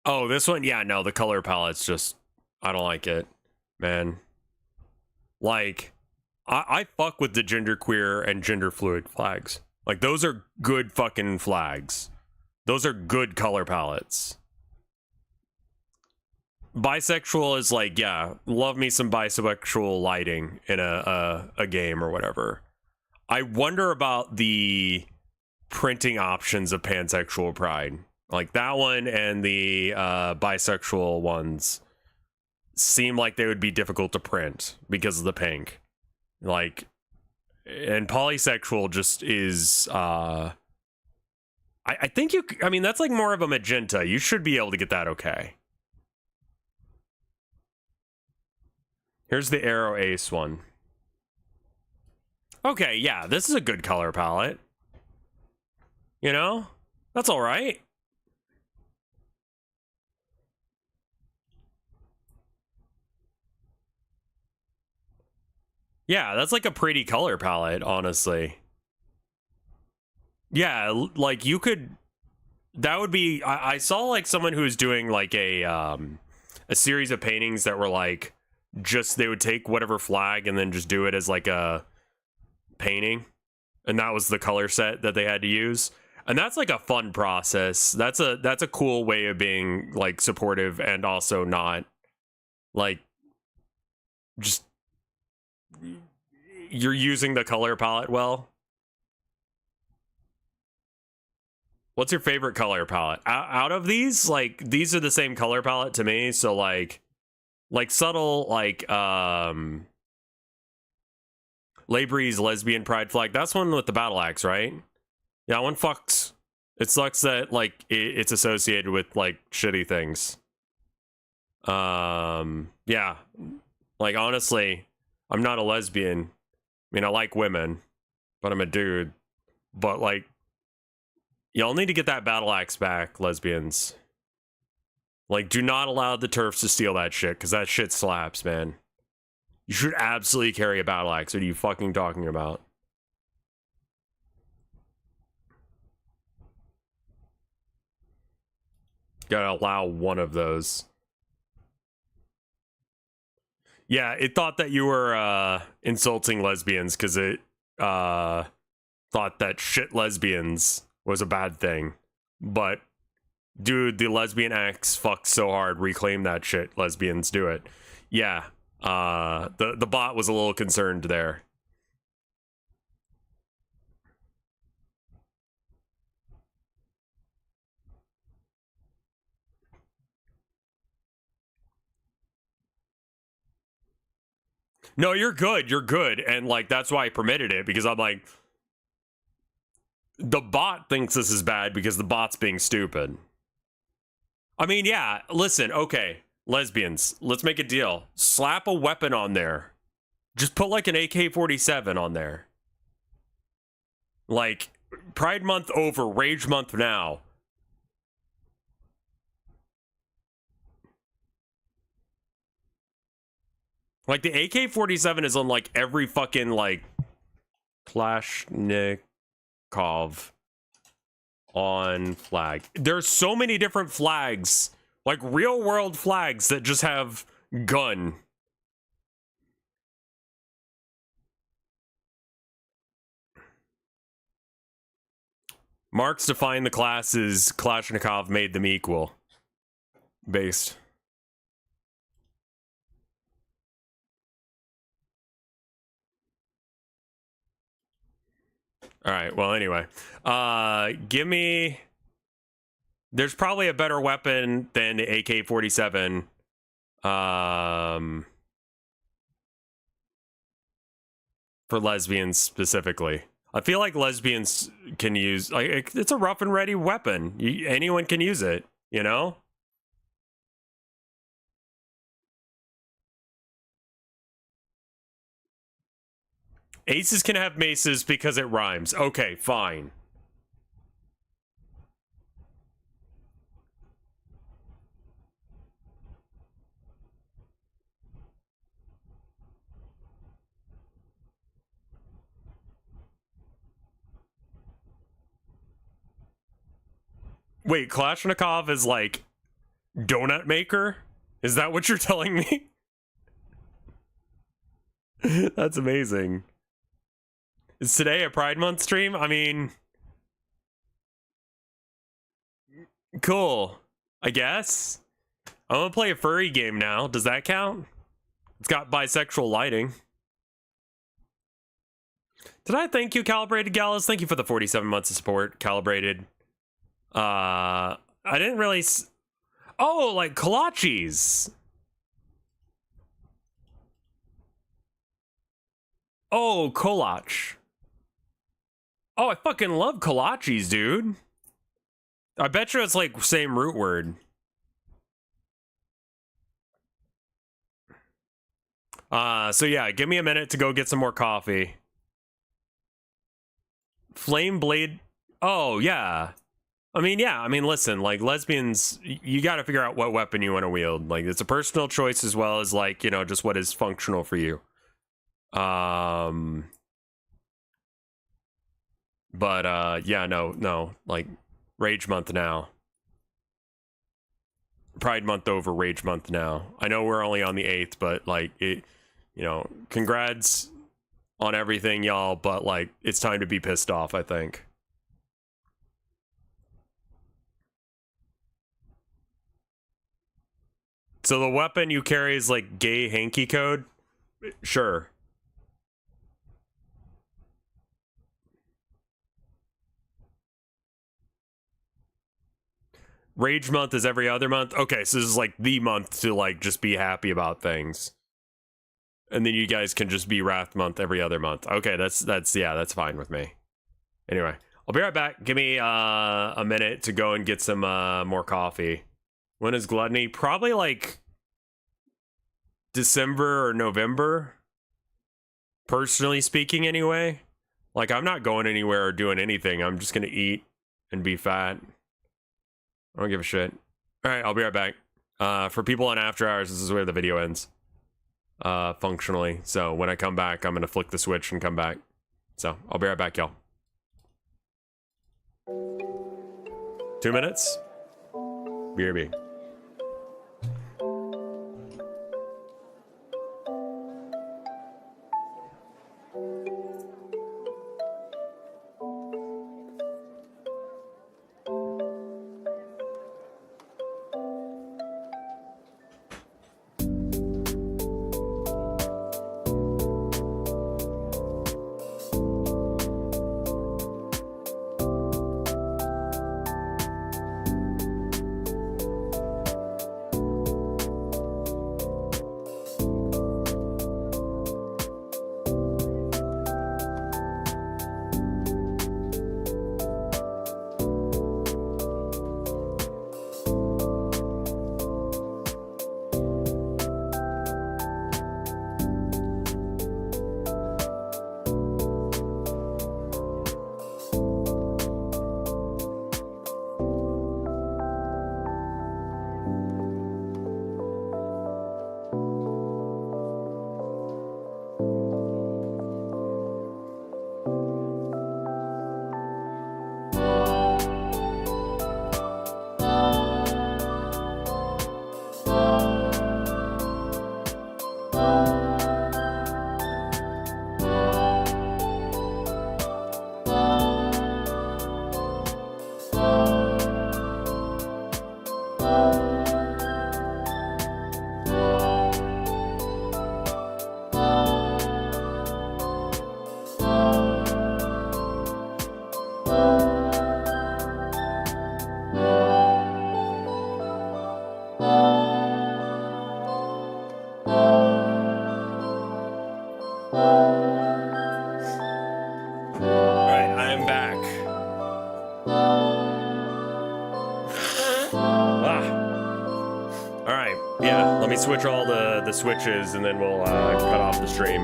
Oh, this one? Yeah, no, the color palette's just... I don't like it, man. Like, I fuck with the genderqueer and gender fluid flags. Like, those are good fucking flags. Those are good color palettes. Bisexual is like, yeah, love me some bisexual lighting in a game or whatever. I wonder about the printing options of pansexual pride. Like, that one and the bisexual ones seem like they would be difficult to print because of the pink. Like... And polysexual just is, I think I mean, that's like more of a magenta. You should be able to get that okay. Here's the Arrow Ace one. Okay, yeah, this is a good color palette. You know? That's all right. Yeah, that's like a pretty color palette, honestly. Yeah, like you could... That would be... I saw like someone who was doing like a series of paintings that were like... Just, they would take whatever flag and then just do it as like a painting. And that was the color set that they had to use. And that's like a fun process. That's a cool way of being like supportive and also not like... Just... You're using the color palette well. What's your favorite color palette? Out of these, like, these are the same color palette to me, so like subtle, like Labree's lesbian pride flag. That's one with the battle axe, right? Yeah, that one fucks. It sucks that like it's associated with like shitty things. Yeah. Like honestly, I'm not a lesbian. I mean, I like women, but I'm a dude. But like, y'all need to get that battle axe back, lesbians. Like, do not allow the turfs to steal that shit, because that shit slaps, man. You should absolutely carry a battle axe. What are you fucking talking about? Gotta allow one of those. Yeah, it thought that you were insulting lesbians because it thought that shit lesbians was a bad thing. But dude, the lesbian axe fucks so hard. Reclaim that shit. Lesbians do it. Yeah. The bot was a little concerned there. No, you're good. You're good. And like that's why I permitted it, because I'm like, the bot thinks this is bad because the bot's being stupid. I mean, yeah, listen, okay, lesbians, let's make a deal. Slap a weapon on there. Just put like an AK-47 on there. Like, Pride Month over, Rage Month now. Like, the AK-47 is on like every fucking like Kalashnikov on flag. There's so many different flags, like real world flags that just have gun. Marx defined the class as Kalashnikov made them equal. Based. All right, well, anyway. Give me... There's probably a better weapon than the AK-47. For lesbians specifically. I feel like lesbians can use... like it's a rough and ready weapon. Anyone can use it, you know? Aces can have maces because it rhymes. Okay, fine. Wait, Kalashnikov is like donut maker? Is that what you're telling me? That's amazing. Is today a Pride Month stream? I mean, cool. I guess. I'm gonna play a furry game now. Does that count? It's got bisexual lighting. Did I thank you, Calibrated Gallus? Thank you for the 47 months of support, Calibrated. I didn't really... Oh, like kolaches. Oh, kolach. Oh, I fucking love kolaches, dude. I bet you it's like same root word. So yeah, give me a minute to go get some more coffee. Flame blade. Oh, yeah. I mean, listen, like, lesbians, you got to figure out what weapon you want to wield. Like, it's a personal choice as well as, like, you know, just what is functional for you. But, yeah, no, like, Rage Month now. Pride Month over, Rage Month now. I know we're only on the 8th, but, like, it, you know, congrats on everything, y'all, but, like, it's time to be pissed off, I think. So the weapon you carry is like gay hanky code? Sure. Rage Month is every other month? Okay, so this is like the month to like just be happy about things. And then you guys can just be Wrath Month every other month. Okay, that's fine with me. Anyway, I'll be right back. Give me a minute to go and get some more coffee. When is Gluttony? Probably like December or November. Personally speaking, anyway. Like, I'm not going anywhere or doing anything. I'm just gonna eat and be fat. I don't give a shit. All right, I'll be right back. For people on After Hours, this is where the video ends. Functionally. So when I come back, I'm gonna flick the switch and come back. So I'll be right back, y'all. 2 minutes. BRB. Switch all the switches and then we'll cut off the stream.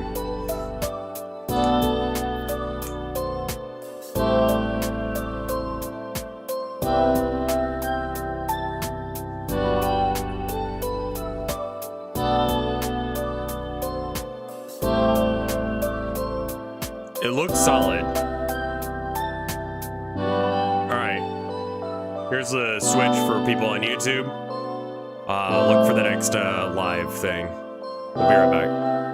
It looks solid. All right, here's the switch for people on YouTube. Look for the next live thing. We'll be right back.